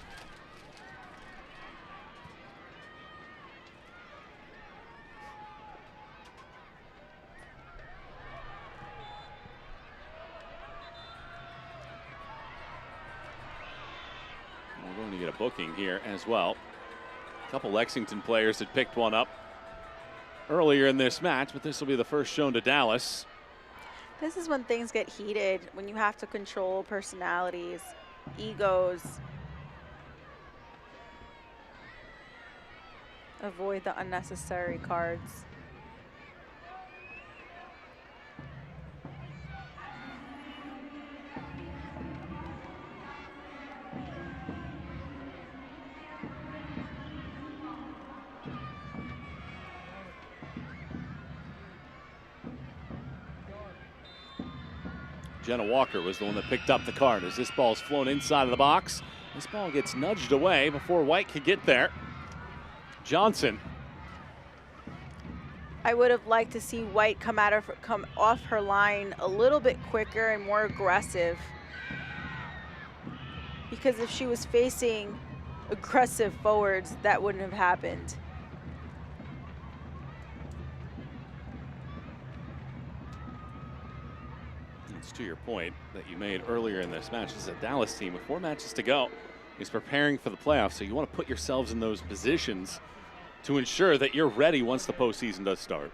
We're going to get a booking here as well. A couple Lexington players had picked one up earlier in this match, but this will be the first shown to Dallas. This is when things get heated, when you have to control personalities, egos. Avoid the unnecessary cards. Jenna Walker was the one that picked up the card as this ball's flown inside of the box. This ball gets nudged away before White could get there. Johnson. I would have liked to see White come off her line a little bit quicker and more aggressive. Because if she was facing aggressive forwards, that wouldn't have happened. It's to your point that you made earlier in this match. This is a Dallas team with 4 matches to go. Is preparing for the playoffs, so you want to put yourselves in those positions to ensure that you're ready once the postseason does start.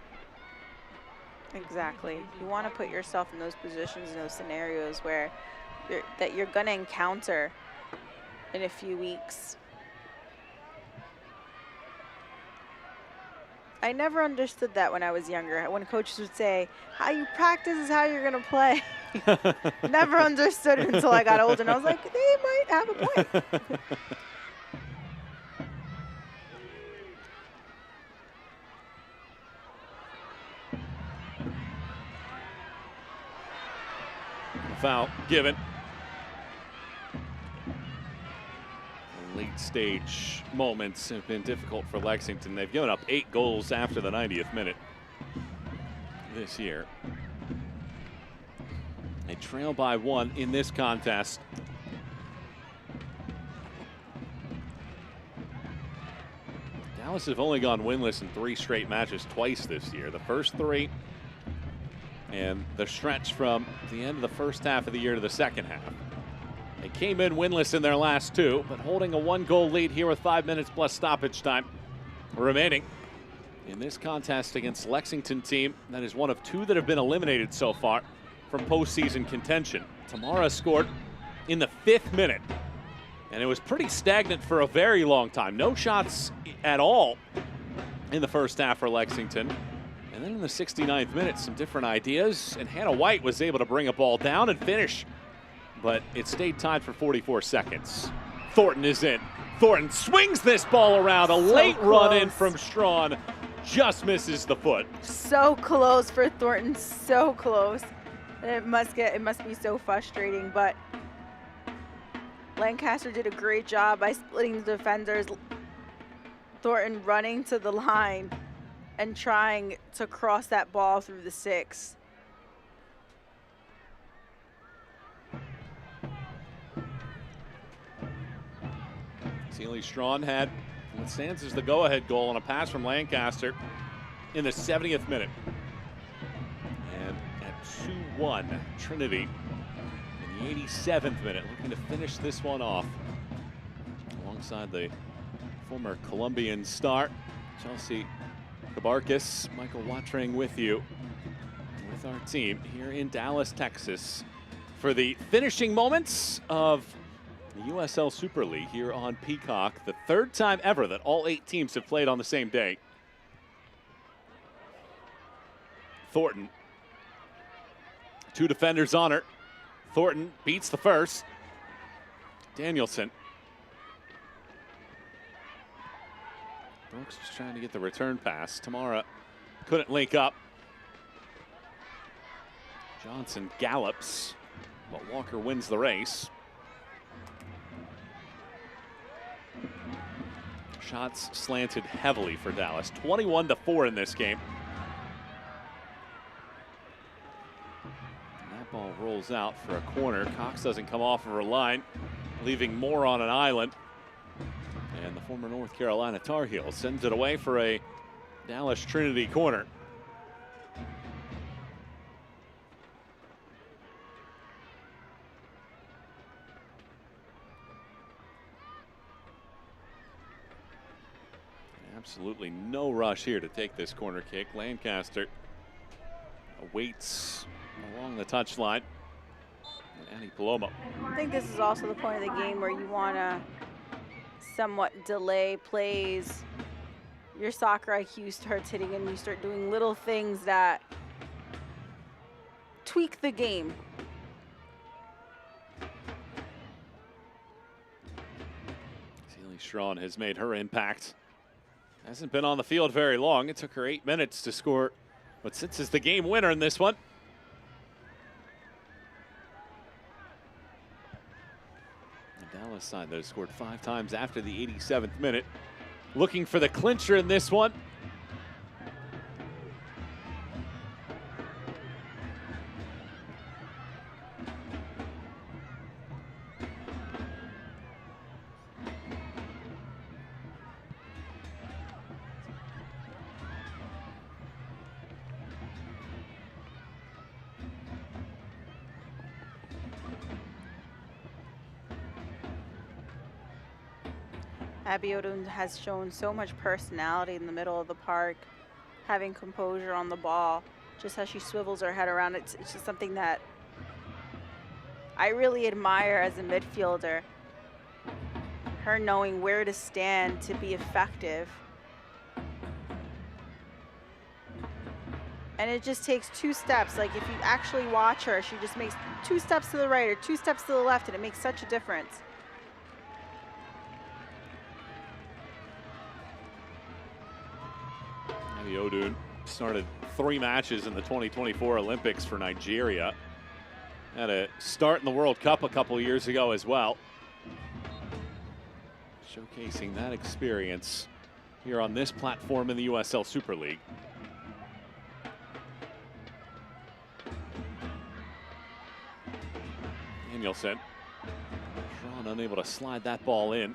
Exactly. You want to put yourself in those positions, in those scenarios where you're going to encounter in a few weeks. I never understood that when I was younger, when coaches would say, how you practice is how you're going to play. Never understood it until I got older, and I was like, they might have a point. Foul given. Late stage moments have been difficult for Lexington. They've given up 8 goals after the 90th minute this year. They trail by 1 in this contest. Dallas have only gone winless in 3 straight matches twice this year. The first 3 and the stretch from the end of the first half of the year to the second half. They came in winless in their last 2, but holding a 1-goal lead here with 5 minutes plus stoppage time remaining in this contest against Lexington team that is one of 2 that have been eliminated so far from postseason contention. Tamara scored in the 5th minute, and it was pretty stagnant for a very long time. No shots at all in the first half for Lexington. And then in the 69th minute, some different ideas, and Hannah White was able to bring a ball down and finish, but it stayed tied for 44 seconds. Thornton is in. Thornton swings this ball around. A late run in from Strawn, just misses the foot. So close for Thornton, so close. It must be so frustrating, but Lancaster did a great job by splitting the defenders. Thornton running to the line and trying to cross that ball through the 6. Celie Strawn had what stands as the go-ahead goal on a pass from Lancaster in the 70th minute. And at 2-1, Trinity in the 87th minute, looking to finish this one off alongside the former Colombian star, Chelsea Kabarkis. Michael Watring with you, with our team here in Dallas, Texas, for the finishing moments of the USL Super League here on Peacock. The 3rd time ever that all 8 teams have played on the same day. Thornton, 2 defenders on her. Thornton beats the first. Danielson. Brooks was trying to get the return pass. Tamara couldn't link up. Johnson gallops, but Walker wins the race. Shots slanted heavily for Dallas. 21-4 in this game. And that ball rolls out for a corner. Cox doesn't come off of her line, leaving Moore on an island. And the former North Carolina Tar Heels sends it away for a Dallas Trinity corner. Absolutely no rush here to take this corner kick. Lancaster awaits along the touchline. And Annie Paloma. I think this is also the point of the game where you want to somewhat delay plays. Your soccer IQ starts hitting and you start doing little things that tweak the game. Celie Strawn has made her impact. Hasn't been on the field very long. It took her 8 minutes to score what sits as the game winner in this one. The Dallas side that has scored 5 times after the 87th minute. Looking for the clincher in this one. Abiodun has shown so much personality in the middle of the park, having composure on the ball, just as she swivels her head around. It's just something that I really admire as a midfielder. Her knowing where to stand to be effective. And it just takes 2 steps. Like if you actually watch her, she just makes 2 steps to the right or 2 steps to the left, and it makes such a difference. Abiodun started 3 matches in the 2024 Olympics for Nigeria. Had a start in the World Cup a couple years ago as well. Showcasing that experience here on this platform in the USL Super League. Danielson, Tron unable to slide that ball in.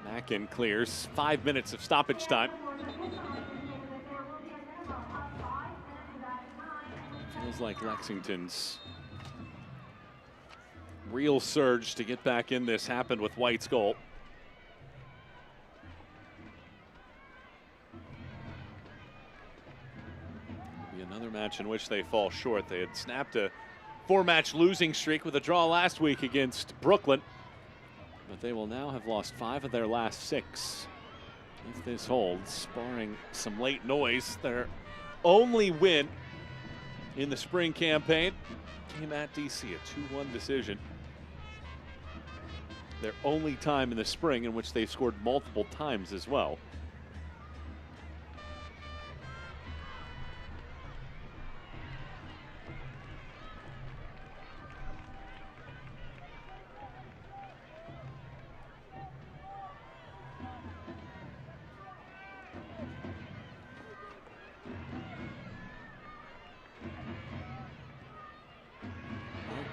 Mackin clears. 5 minutes of stoppage time. Feels like Lexington's real surge to get back in this happened with White's goal. Be another match in which they fall short. They had snapped a 4-match losing streak with a draw last week against Brooklyn, but they will now have lost 5 of their last 6. If this holds, barring some late noise, their only win in the spring campaign came at DC, a 2-1 decision. Their only time in the spring in which they've scored multiple times as well.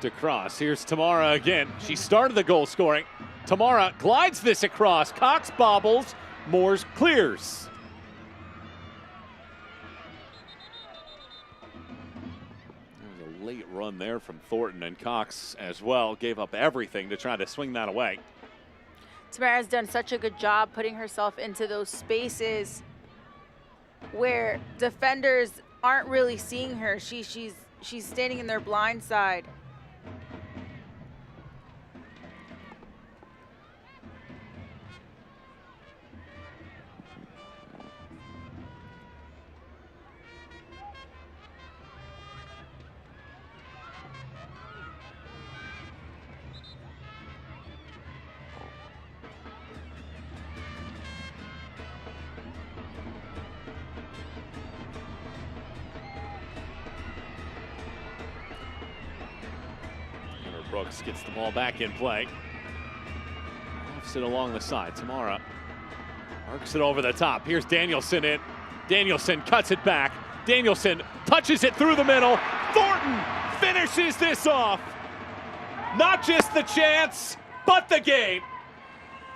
Across. Here's Tamara again. She started the goal scoring. Tamara glides this across. Cox bobbles. Moores clears. There was a late run there from Thornton, and Cox as well gave up everything to try to swing that away. Tamara has done such a good job putting herself into those spaces where defenders aren't really seeing her. She's standing in their blind side. Brooks gets the ball back in play. Offs it along the side. Tamara arcs it over the top. Here's Danielson in. Danielson cuts it back. Danielson touches it through the middle. Thornton finishes this off. Not just the chance, but the game.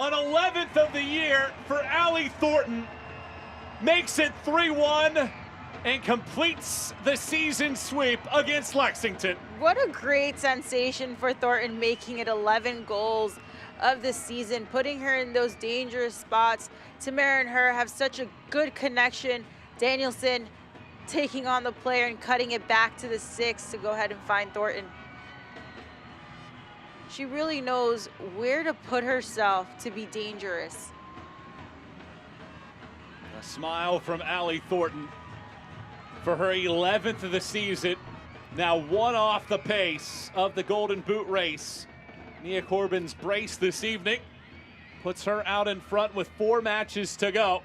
An 11th of the year for Allie Thornton. Makes it 3-1. And completes the season sweep against Lexington. What a great sensation for Thornton, making it 11 goals of the season, putting her in those dangerous spots. Tamara and her have such a good connection. Danielson taking on the player and cutting it back to the 6 to go ahead and find Thornton. She really knows where to put herself to be dangerous. A smile from Allie Thornton for her 11th of the season, now 1 off the pace of the Golden Boot race. Nia Corbin's brace this evening puts her out in front with 4 matches to go.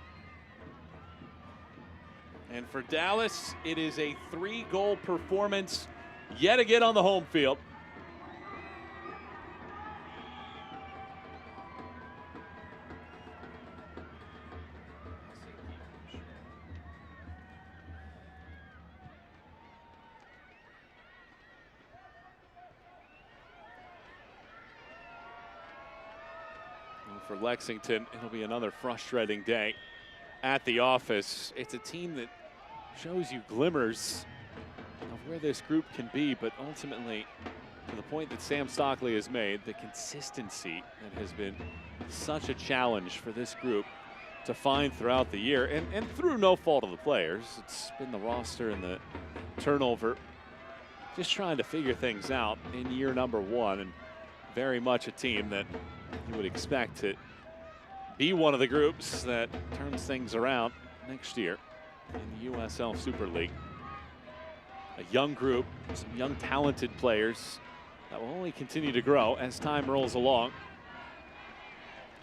And for Dallas, it is a 3-goal performance yet again on the home field. For Lexington, it'll be another frustrating day at the office. It's a team that shows you glimmers of where this group can be, but ultimately to the point that Sam Stockley has made, the consistency that has been such a challenge for this group to find throughout the year, and through no fault of the players. It's been the roster and the turnover, just trying to figure things out in year number 1, and very much a team that you would expect to be one of the groups that turns things around next year in the USL Super League. A young group, some young talented players that will only continue to grow as time rolls along.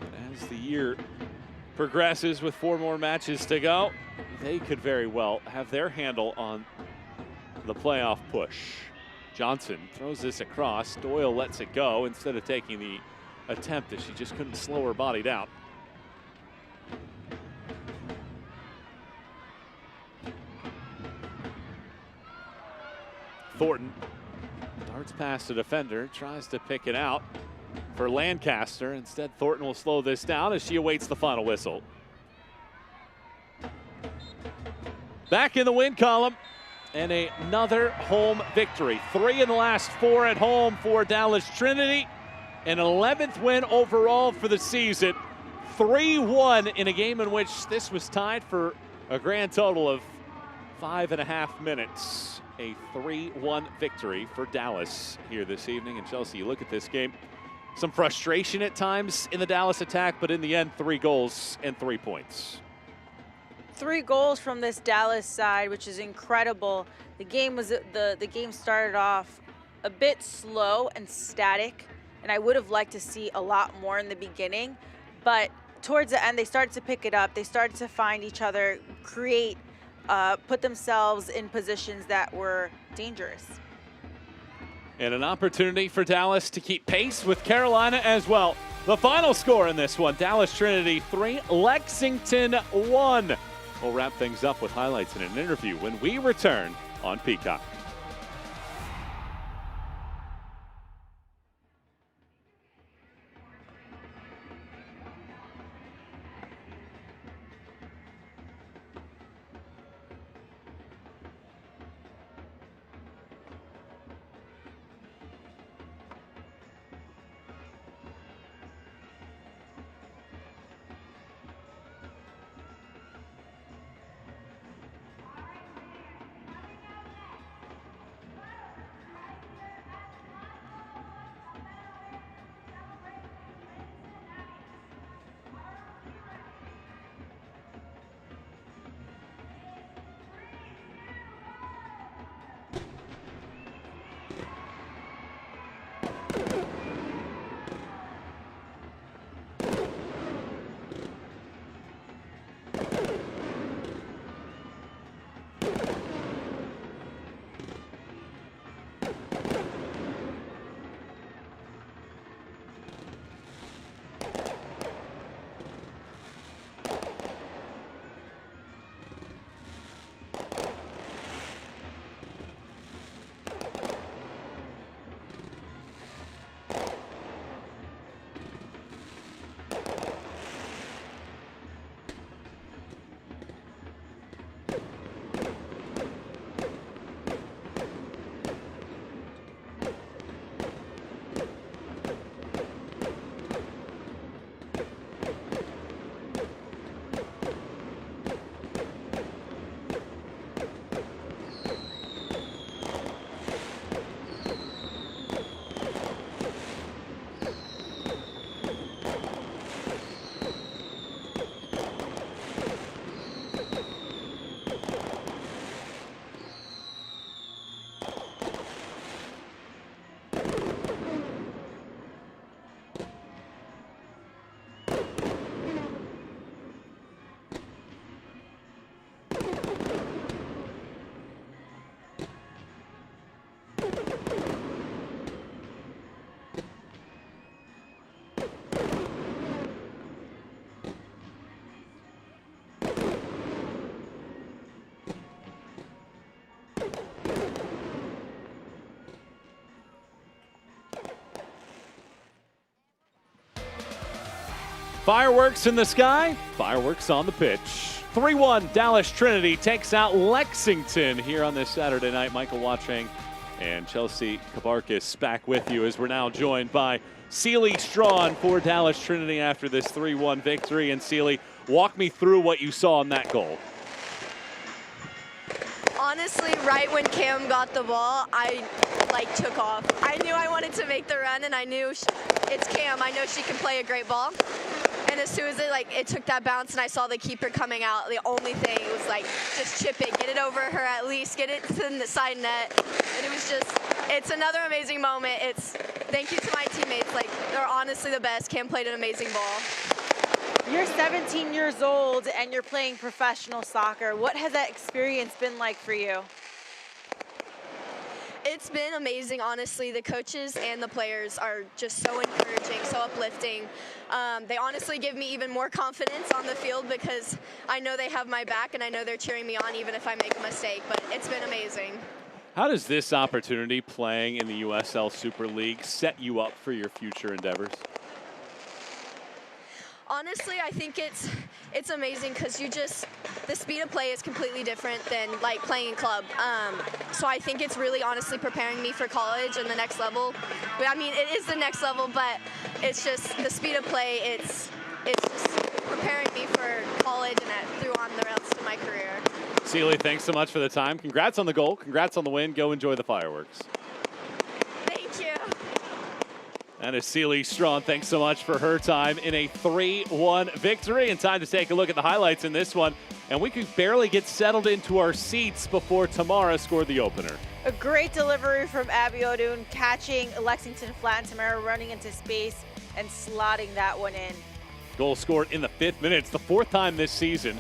And as the year progresses with 4 more matches to go, they could very well have their handle on the playoff push. Johnson throws this across. Doyle lets it go instead of taking the attempt, as she just couldn't slow her body down. Thornton darts past the defender, tries to pick it out for Lancaster. Instead, Thornton will slow this down as she awaits the final whistle. Back in the win column, and another home victory. 3 in the last 4 at home for Dallas Trinity. An 11th win overall for the season. 3-1 in a game in which this was tied for a grand total of 5.5 minutes. A 3-1 victory for Dallas here this evening. And Chelsea, you look at this game, some frustration at times in the Dallas attack, but in the end, 3 goals and 3 points. 3 goals from this Dallas side, which is incredible. The game was the game started off a bit slow and static, and I would have liked to see a lot more in the beginning, but towards the end they started to pick it up. They started to find each other, create, put themselves in positions that were dangerous. And an opportunity for Dallas to keep pace with Carolina as well. The final score in this one, Dallas Trinity 3, Lexington 1. We'll wrap things up with highlights in an interview when we return on Peacock. Fireworks in the sky, fireworks on the pitch. 3-1, Dallas Trinity takes out Lexington here on this Saturday night. Michael Watching And Chelsea Kabarkis back with you as we're now joined by Sealy Strawn for Dallas Trinity after this 3-1 victory. And Sealy, walk me through what you saw in that goal. Honestly, right when Cam got the ball, I took off. I knew I wanted to make the run, and I knew it's Cam. I know she can play a great ball. And as soon as it took that bounce and I saw the keeper coming out, the only thing was just chip it, get it over her at least, get it to the side net. And it was it's another amazing moment. Thank you to my teammates. They're honestly the best. Cam played an amazing ball. You're 17 years old and you're playing professional soccer. What has that experience been like for you? It's been amazing, honestly. The coaches and the players are just so encouraging, so uplifting. They honestly give me even more confidence on the field because I know they have my back and I know they're cheering me on even if I make a mistake, but it's been amazing. How does this opportunity playing in the USL Super League set you up for your future endeavors? Honestly, I think it's amazing because the speed of play is completely different than playing in club. So I think it's really honestly preparing me for college and the next level. I mean, it is the next level, but it's just the speed of play. It's just preparing me for college and through on the rest of my career. Sealy, thanks so much for the time. Congrats on the goal. Congrats on the win. Go enjoy the fireworks. Thank you. That is Sealy Strawn. Thanks so much for her time in a 3-1 victory. And time to take a look at the highlights in this one. And we could barely get settled into our seats before Tamara scored the opener. A great delivery from Abby Odun, catching Lexington flat, and Tamara running into space and slotting that one in. Goal scored in the 5th minute. It's the 4th time this season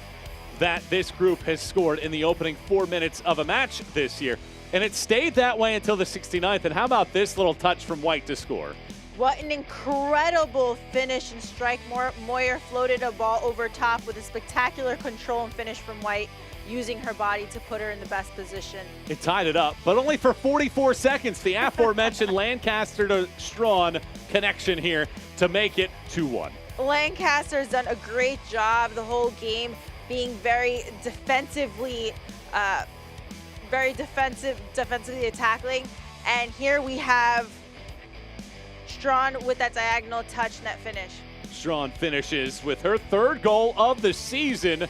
that this group has scored in the opening 4 minutes of a match this year. And it stayed that way until the 69th. And how about this little touch from White to score? What an incredible finish and strike. Moyer floated a ball over top with a spectacular control and finish from White, using her body to put her in the best position. It tied it up, but only for 44 seconds. The aforementioned Lancaster to Strawn connection here to make it 2-1. Lancaster has done a great job the whole game, being very defensively attacking. And here we have Strawn with that diagonal touch net finish. Strawn finishes with her 3rd goal of the season,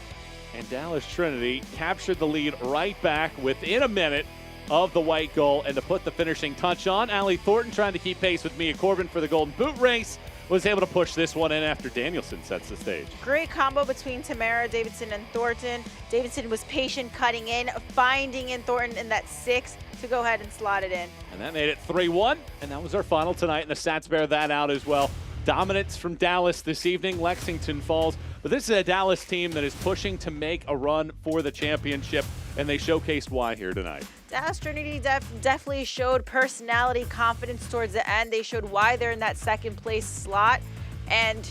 and Dallas Trinity captured the lead right back within a minute of the White goal. And to put the finishing touch on, Allie Thornton, trying to keep pace with Mia Corbin for the Golden Boot race, was able to push this one in after Danielson sets the stage. Great combo between Tamara, Davidson, and Thornton. Davidson was patient cutting in, finding in Thornton in that 6 to go ahead and slot it in. And that made it 3-1, and that was our final tonight, and the stats bear that out as well. Dominance from Dallas this evening. Lexington falls, but this is a Dallas team that is pushing to make a run for the championship, and they showcased why here tonight. Dallas Trinity definitely showed personality, confidence towards the end. They showed why they're in that 2nd place slot, and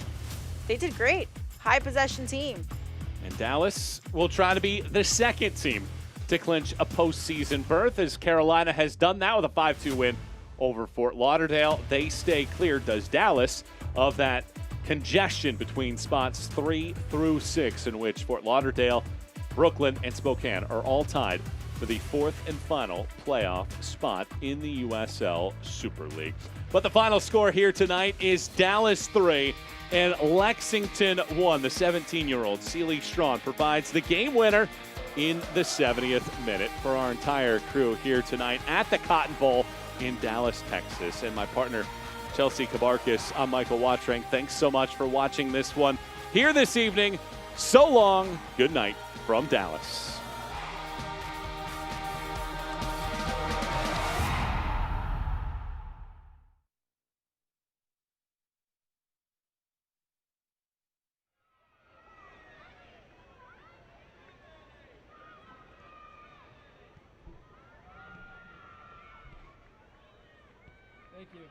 they did great. High possession team. And Dallas will try to be the 2nd team to clinch a postseason berth, as Carolina has done that with a 5-2 win over Fort Lauderdale. They stay clear, does Dallas, of that congestion between spots 3 through 6, in which Fort Lauderdale, Brooklyn, and Spokane are all tied for the 4th and final playoff spot in the USL Super League. But the final score here tonight is Dallas 3 and Lexington 1. The 17-year-old Sealy Strawn provides the game winner in the 70th minute. For our entire crew here tonight at the Cotton Bowl in Dallas, Texas, and my partner Chelsea Kabarkis, I'm Michael Watrank. Thanks so much for watching this one here this evening. So long, good night from Dallas. Thank you.